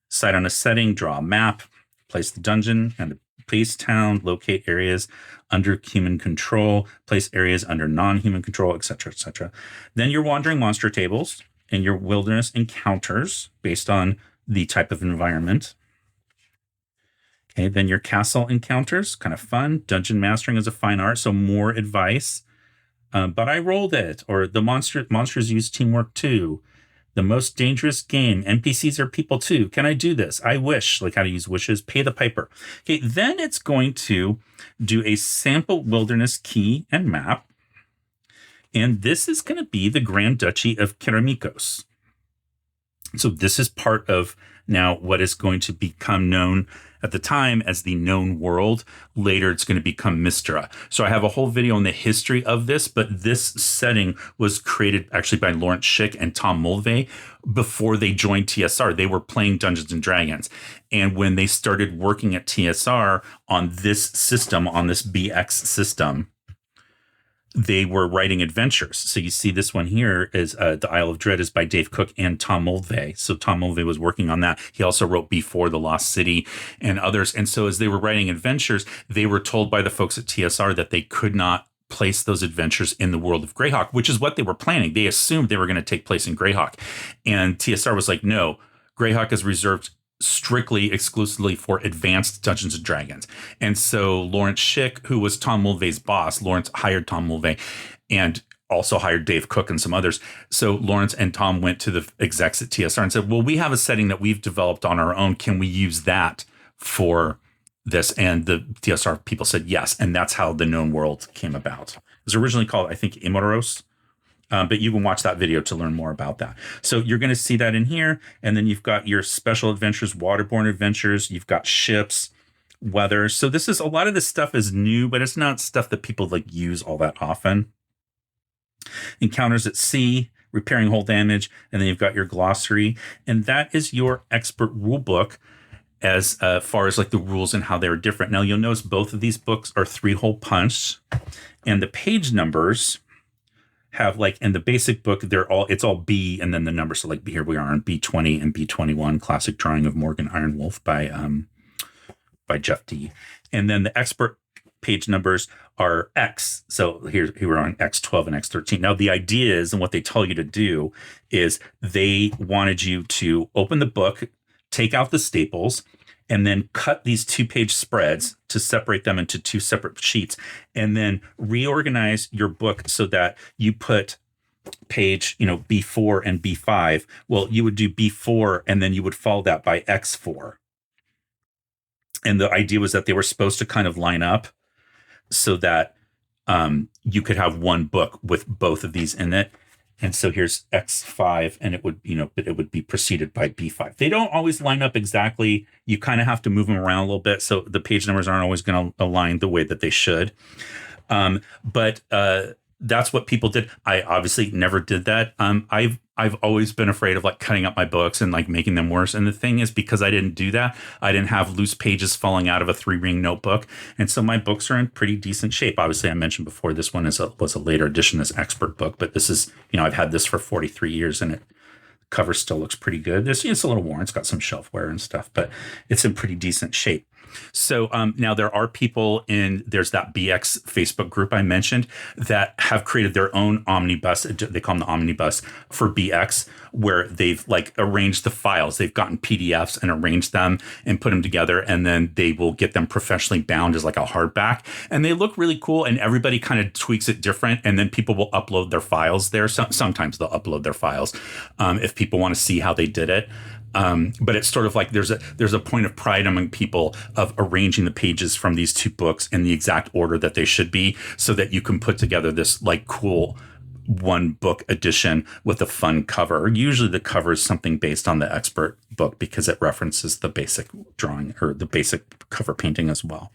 Decide on a setting, draw a map, place the dungeon and the base town, locate areas under human control, place areas under non-human control, etc., etc. Then your wandering monster tables and your wilderness encounters based on the type of environment. Okay, then your castle encounters, kind of fun. Dungeon mastering is a fine art, so more advice. But I rolled it, or the monsters use teamwork too. The most dangerous game. NPCs are people too. Can I do this? I wish, like how to use wishes, pay the piper. Okay, then it's going to do a sample wilderness key and map. And this is going to be the Grand Duchy of Keramikos. So this is part of now what is going to become known at the time as the known world. Later, it's going to become Mistra. So I have a whole video on the history of this, but this setting was created actually by Lawrence Schick and Tom Moldvay before they joined TSR. They were playing Dungeons and Dragons. And when they started working at TSR on this system, on this BX system, they were writing adventures. So you see this one here is The Isle of Dread is by Dave Cook and Tom Moldvay. So Tom Moldvay was working on that. He also wrote Before the Lost City and others. And so as they were writing adventures, they were told by the folks at TSR that they could not place those adventures in the world of Greyhawk, which is what they were planning. They assumed they were going to take place in Greyhawk. And TSR was like, no, Greyhawk is reserved strictly exclusively for advanced Dungeons and Dragons. And so Lawrence Schick, who was Tom Moldvay's boss, Lawrence hired Tom Moldvay and also hired Dave Cook and some others. So Lawrence and Tom went to the execs at TSR and said, well, we have a setting that we've developed on our own. Can we use that for this? And the TSR people said yes. And that's how the known world came about. It was originally called, I think, Imoros. But you can watch that video to learn more about that. So you're going to see that in here. And then you've got your special adventures, waterborne adventures. You've got ships, weather. So this is a lot of this stuff is new, but it's not stuff that people like use all that often. Encounters at sea, repairing hull damage. And then you've got your glossary. And that is your expert rule book as far as like the rules and how they're different. Now you'll notice both of these books are 3-hole punched. And the page numbers have like in the basic book, it's all B and then the number. So like here we are on B20 and B21, classic drawing of Morgan Ironwolf by Jeff D. And then the expert page numbers are X. So here we're on X12 and X13. Now the idea is, and what they tell you to do is they wanted you to open the book, take out the staples, and then cut these 2-page spreads to separate them into 2 separate sheets, and then reorganize your book so that you put page, B4 and B5. Well, you would do B4 and then you would follow that by X4. And the idea was that they were supposed to kind of line up so that you could have one book with both of these in it. And so here's X5, and it would, but it would be preceded by B5. They don't always line up exactly. You kind of have to move them around a little bit, so the page numbers aren't always going to align the way that they should. But that's what people did. I obviously never did that. I've always been afraid of like cutting up my books and like making them worse. And the thing is, because I didn't do that, I didn't have loose pages falling out of a 3-ring notebook. And so my books are in pretty decent shape. Obviously, I mentioned before, this one was a later edition, this expert book, but this is, I've had this for 43 years and cover still looks pretty good. It's a little worn. It's got some shelf wear and stuff, but it's in pretty decent shape. So now there are people there's that BX Facebook group I mentioned that have created their own omnibus. They call them the omnibus for BX, where they've like arranged the files. They've gotten PDFs and arranged them and put them together, and then they will get them professionally bound as like a hardback. And they look really cool, and everybody kind of tweaks it different. And then people will upload their files there. Sometimes they'll upload their files if people want to see how they did it. But it's sort of like there's a point of pride among people of arranging the pages from these 2 books in the exact order that they should be, so that you can put together this like cool 1-book edition with a fun cover. Usually the cover is something based on the expert book because it references the basic drawing or the basic cover painting as well.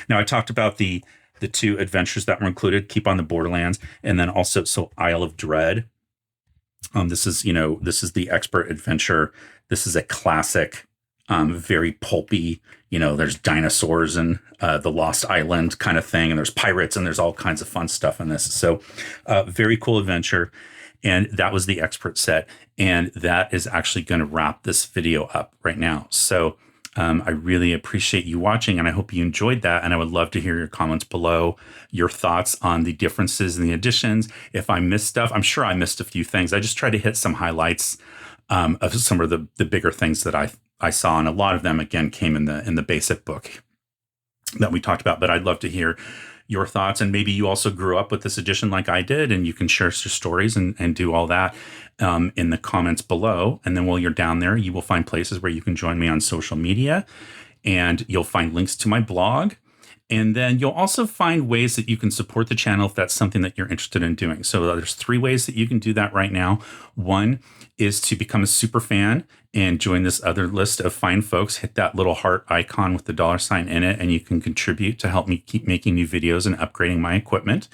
Now I talked about the 2 adventures that were included, Keep on the Borderlands, and then also Isle of Dread. This is the expert adventure. This is a classic, very pulpy, there's dinosaurs and the Lost Island kind of thing, and there's pirates and there's all kinds of fun stuff in this. So very cool adventure. And that was the expert set. And that is actually going to wrap this video up right now. So I really appreciate you watching, and I hope you enjoyed that. And I would love to hear your comments below, your thoughts on the differences in the editions. If I missed stuff, I'm sure I missed a few things. I just tried to hit some highlights of some of the bigger things that I saw. And a lot of them, again, came in the basic book that we talked about. But I'd love to hear your thoughts. And maybe you also grew up with this edition like I did, and you can share your stories and do all that in the comments below. And then while you're down there, you will find places where you can join me on social media, and you'll find links to my blog. And then you'll also find ways that you can support the channel if that's something that you're interested in doing. So there's 3 ways that you can do that right now. One is to become a super fan and join this other list of fine folks. Hit that little heart icon with the $ in it, and you can contribute to help me keep making new videos and upgrading my equipment.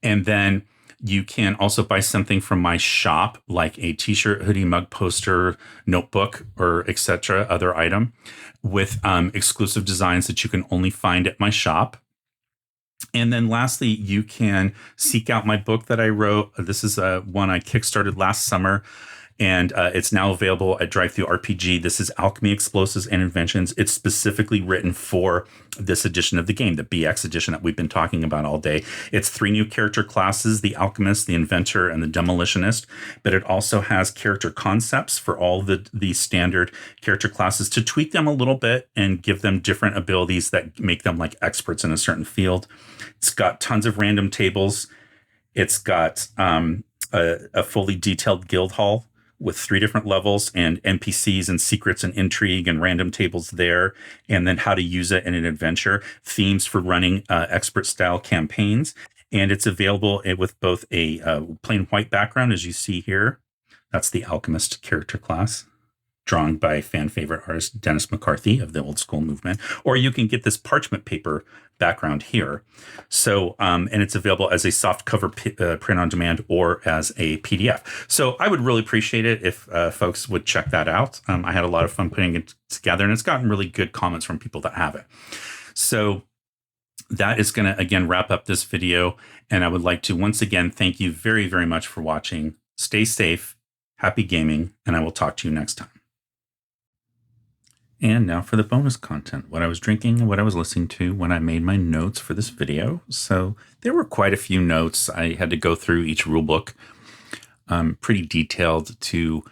And then you can also buy something from my shop, like a t-shirt, hoodie, mug, poster, notebook, or etc., other item with exclusive designs that you can only find at my shop. And then lastly, you can seek out my book that I wrote. This is one I kickstarted last summer, and it's now available at Drive-Thru RPG. This is Alchemy, Explosives, and Inventions. It's specifically written for this edition of the game, the BX edition that we've been talking about all day. It's 3 new character classes, the Alchemist, the Inventor, and the Demolitionist. But it also has character concepts for all the standard character classes to tweak them a little bit and give them different abilities that make them like experts in a certain field. It's got tons of random tables. It's got a fully detailed guild hall with 3 different levels and NPCs and secrets and intrigue and random tables there, and then how to use it in an adventure, themes for running expert style campaigns. And it's available with both a plain white background, as you see here. That's the Alchemist character class, drawn by fan favorite artist Dennis McCarthy of the Old School Movement. Or you can get this parchment paper background here. So, and it's available as a soft cover print on demand or as a PDF. So I would really appreciate it if folks would check that out. I had a lot of fun putting it together, and it's gotten really good comments from people that have it. So that is going to, again, wrap up this video. And I would like to once again thank you very, very much for watching. Stay safe, happy gaming, and I will talk to you next time. And now for the bonus content, what I was drinking and what I was listening to when I made my notes for this video. So there were quite a few notes. I had to go through each rulebook, pretty detailed to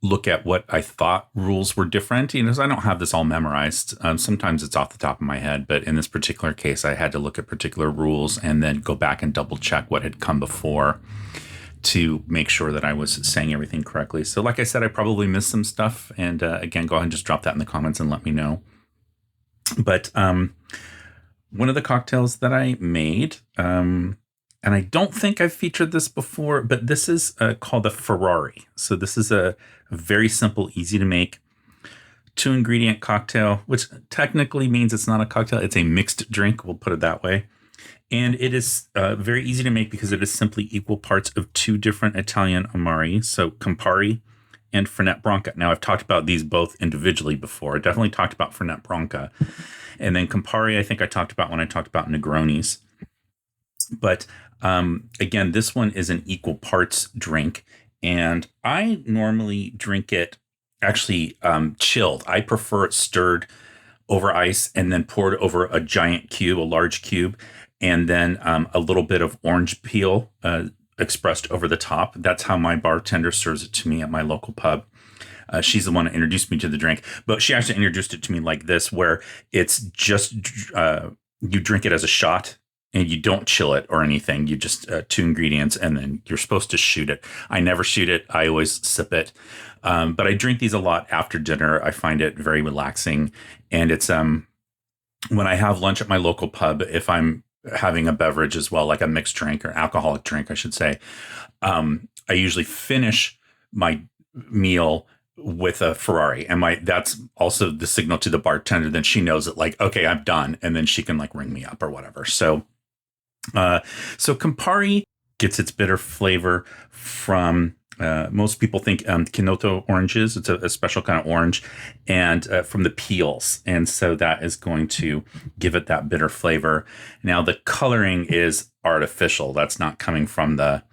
look at what I thought rules were different. You know, I don't have this all memorized. Sometimes it's off the top of my head, but in this particular case, I had to look at particular rules and then go back and double check what had come before to make sure that I was saying everything correctly. So like I said, I probably missed some stuff. And again, go ahead and just drop that in the comments and let me know. But one of the cocktails that I made, and I don't think I've featured this before, but this is called the Ferrari. So this is a very simple, easy to make 2-ingredient cocktail, which technically means it's not a cocktail. It's a mixed drink. We'll put it that way. And it is very easy to make because it is simply equal parts of 2 different Italian Amari. So Campari and Fernet Branca. Now, I've talked about these both individually before. I definitely talked about Fernet Branca. And then Campari, I think I talked about when I talked about Negronis. But again, this one is an equal parts drink. And I normally drink it actually chilled. I prefer it stirred over ice and then poured over a giant cube, a large cube, and then a little bit of orange peel expressed over the top. That's how my bartender serves it to me at my local pub. She's the one that introduced me to the drink, but she actually introduced it to me like this, where it's just you drink it as a shot and you don't chill it or anything. You just 2 ingredients and then you're supposed to shoot it. I never shoot it. I always sip it. But I drink these a lot after dinner. I find it very relaxing. And it's when I have lunch at my local pub, if I'm having a beverage as well, like a mixed drink or alcoholic drink, I should say, I usually finish my meal with a Ferrari, and that's also the signal to the bartender. Then she knows that, like, okay, I'm done, and then she can like ring me up or whatever. So Campari gets its bitter flavor from most people think Kinoto oranges. It's a special kind of orange, and from the peels. And so that is going to give it that bitter flavor. Now, the coloring is artificial. That's not coming from the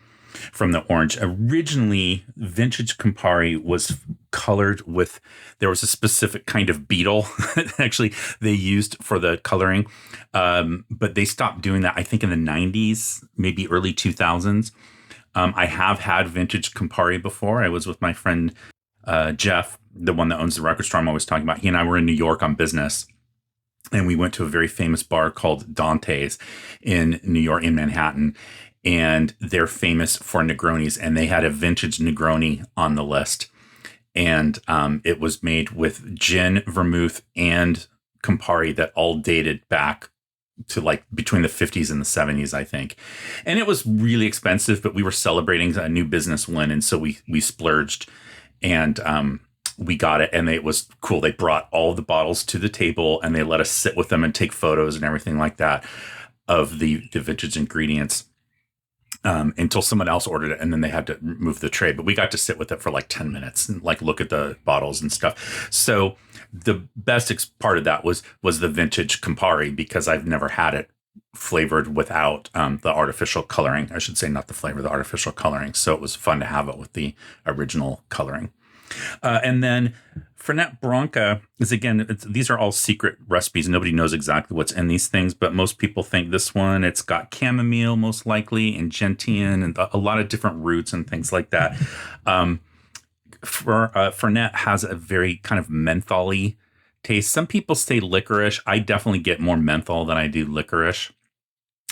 orange. Originally, vintage Campari was colored with, there was a specific kind of beetle actually they used for the coloring. But they stopped doing that, I think, in the 90s, maybe early 2000s. I have had vintage Campari before. I was with my friend Jeff, the one that owns the record store I'm always talking about. He and I were in New York on business, and we went to a very famous bar called Dante's in New York, in Manhattan. And they're famous for Negronis, and they had a vintage Negroni on the list. And it was made with gin, vermouth, and Campari that all dated back to like between the 50s and the 70s, I think. And it was really expensive, but we were celebrating a new business win. And so we splurged, and we got it. And it was cool. They brought all the bottles to the table, and they let us sit with them and take photos and everything like that of the vintage ingredients. Until someone else ordered it, and then they had to move the tray. But we got to sit with it for like 10 minutes and like look at the bottles and stuff. So the best part of that was the vintage Campari, because I've never had it flavored without the artificial coloring. I should say not the flavor, the artificial coloring. So it was fun to have it with the original coloring. And then Fernet Branca is, again, these are all secret recipes. Nobody knows exactly what's in these things, but most people think this one, it's got chamomile most likely, and gentian, and a lot of different roots and things like that. Fernet has a very kind of menthol-y taste. Some people say licorice. I definitely get more menthol than I do licorice,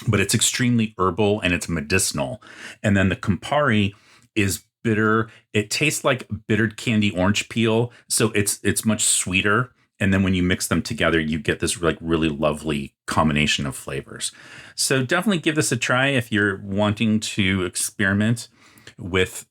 but it's extremely herbal and it's medicinal. And then the Campari is bitter. It tastes like bittered candy orange peel, so it's much sweeter. And then when you mix them together, you get this like really lovely combination of flavors. So definitely give this a try if you're wanting to experiment with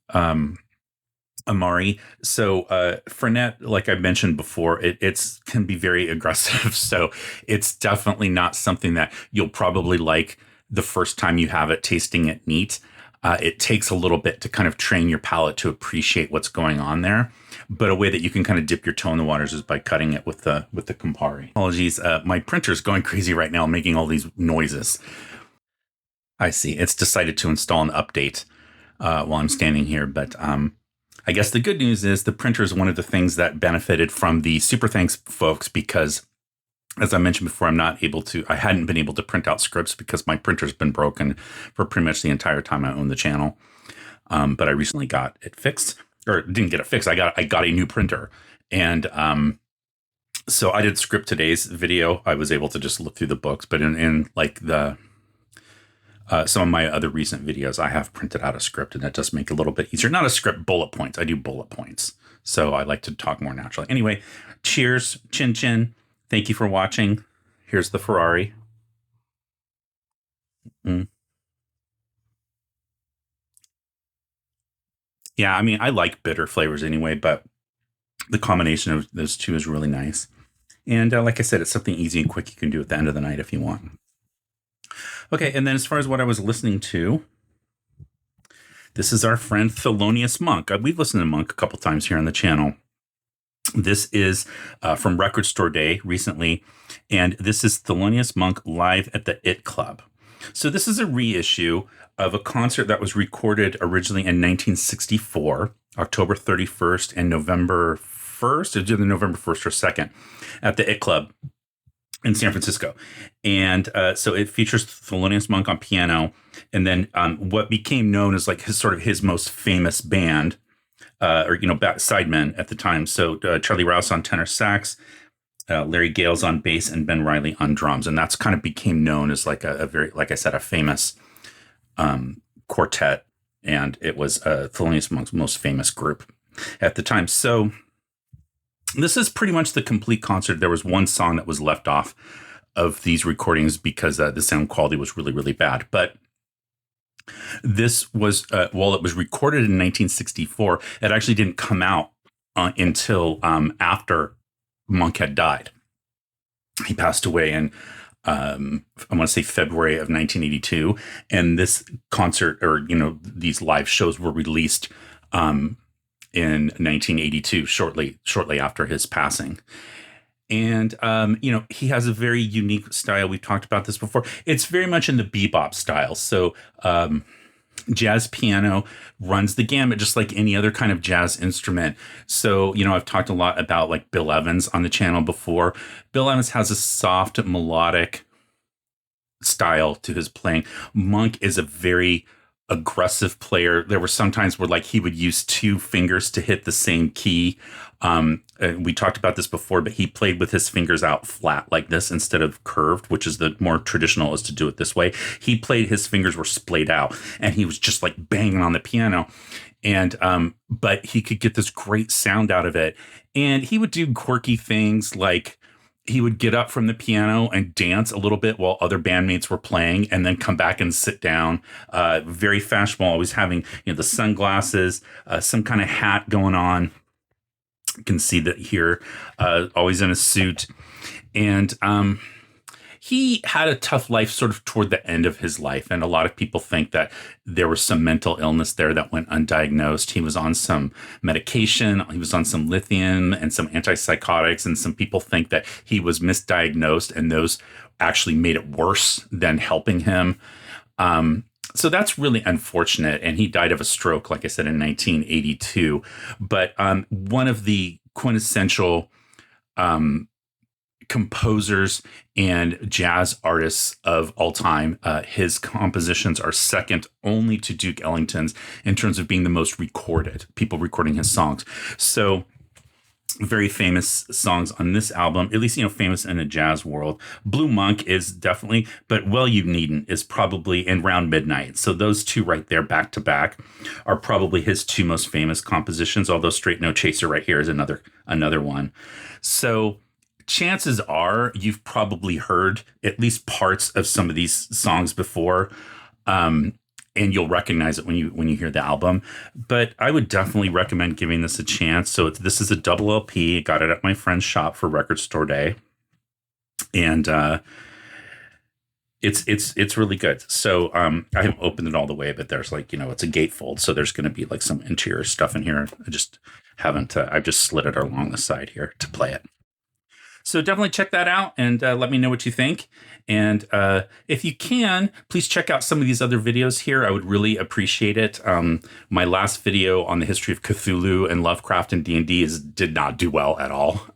Amari. So Fernet, like I mentioned before, it's can be very aggressive. So it's definitely not something that you'll probably like the first time you have it, tasting it neat. It takes a little bit to kind of train your palate to appreciate what's going on there. But a way that you can kind of dip your toe in the waters is by cutting it with the Campari. Apologies, my printer's going crazy right now, making all these noises. I see. It's decided to install an update while I'm standing here, but I I guess the good news is the printer is one of the things that benefited from the super thanks folks because, as I mentioned before, I hadn't been able to print out scripts because my printer's been broken for pretty much the entire time I own the channel. But I recently got it fixed, or didn't get it fixed. I got a new printer, and so I did script today's video. I was able to just look through the books, but in like the some of my other recent videos, I have printed out a script, and that does make it a little bit easier. Not a script, bullet points. I do bullet points, so I like to talk more naturally. Anyway, cheers, chin chin. Thank you for watching. Here's the Ferrari. Mm. Yeah, I mean, I like bitter flavors anyway, but the combination of those two is really nice. And like I said, it's something easy and quick you can do at the end of the night if you want. Okay, and then as far as what I was listening to, this is our friend Thelonious Monk. We've listened to Monk a couple times here on the channel. This is from Record Store Day recently, and this is Thelonious Monk live at the IT Club. So this is a reissue of a concert that was recorded originally in 1964, October 31st and November 1st, or either November 1st or 2nd, at the IT Club in San Francisco. And so it features Thelonious Monk on piano, and then what became known as like his most famous band, or sidemen at the time. So Charlie Rouse on tenor sax, Larry Gales on bass, and Ben Riley on drums, and that's kind of became known as like a very, like I said, a famous quartet, and it was Thelonious Monk's most famous group at the time. So this is pretty much the complete concert. There was one song that was left off of these recordings because the sound quality was really, really bad. But this was, while it was recorded in 1964, it actually didn't come out until after Monk had died. He passed away in, I want to say February of 1982. And this concert, or, these live shows were released in 1982, shortly after his passing. And, he has a very unique style. We've talked about this before. It's very much in the bebop style. So jazz piano runs the gamut, just like any other kind of jazz instrument. So, I've talked a lot about like Bill Evans on the channel before. Bill Evans has a soft melodic style to his playing. Monk is a very aggressive player. There were some times where like he would use two fingers to hit the same key. We talked about this before, but he played with his fingers out flat like this instead of curved, which is the more traditional is to do it this way. His fingers were splayed out, and he was just like banging on the piano. And but he could get this great sound out of it. And he would do quirky things like he would get up from the piano and dance a little bit while other bandmates were playing, and then come back and sit down. Very fashionable, always having the sunglasses, some kind of hat going on. You can see that here, always in a suit. And he had a tough life sort of toward the end of his life. And a lot of people think that there was some mental illness there that went undiagnosed. He was on some medication. He was on some lithium and some antipsychotics. And some people think that he was misdiagnosed, and those actually made it worse than helping him. So that's really unfortunate. And he died of a stroke, like I said, in 1982. But one of the quintessential composers and jazz artists of all time. His compositions are second only to Duke Ellington's in terms of being the most recorded, people recording his songs. So very famous songs on this album, at least, famous in the jazz world. Blue Monk is definitely, but Well You Needn't is probably in Round Midnight. So those two right there back to back are probably his two most famous compositions, although Straight No Chaser right here is another one. So chances are you've probably heard at least parts of some of these songs before. And you'll recognize it when you hear the album. But I would definitely recommend giving this a chance. So this is a double LP. I got it at my friend's shop for Record Store Day, and it's really good. So I haven't opened it all the way, but there's it's a gatefold, so there's going to be like some interior stuff in here. I just haven't. I've just slid it along the side here to play it. So definitely check that out and let me know what you think. And if you can, please check out some of these other videos here. I would really appreciate it. My last video on the history of Cthulhu and Lovecraft and D&D did not do well at all.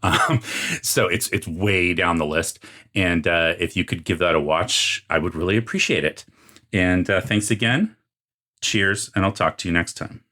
So it's way down the list. And if you could give that a watch, I would really appreciate it. And thanks again. Cheers, and I'll talk to you next time.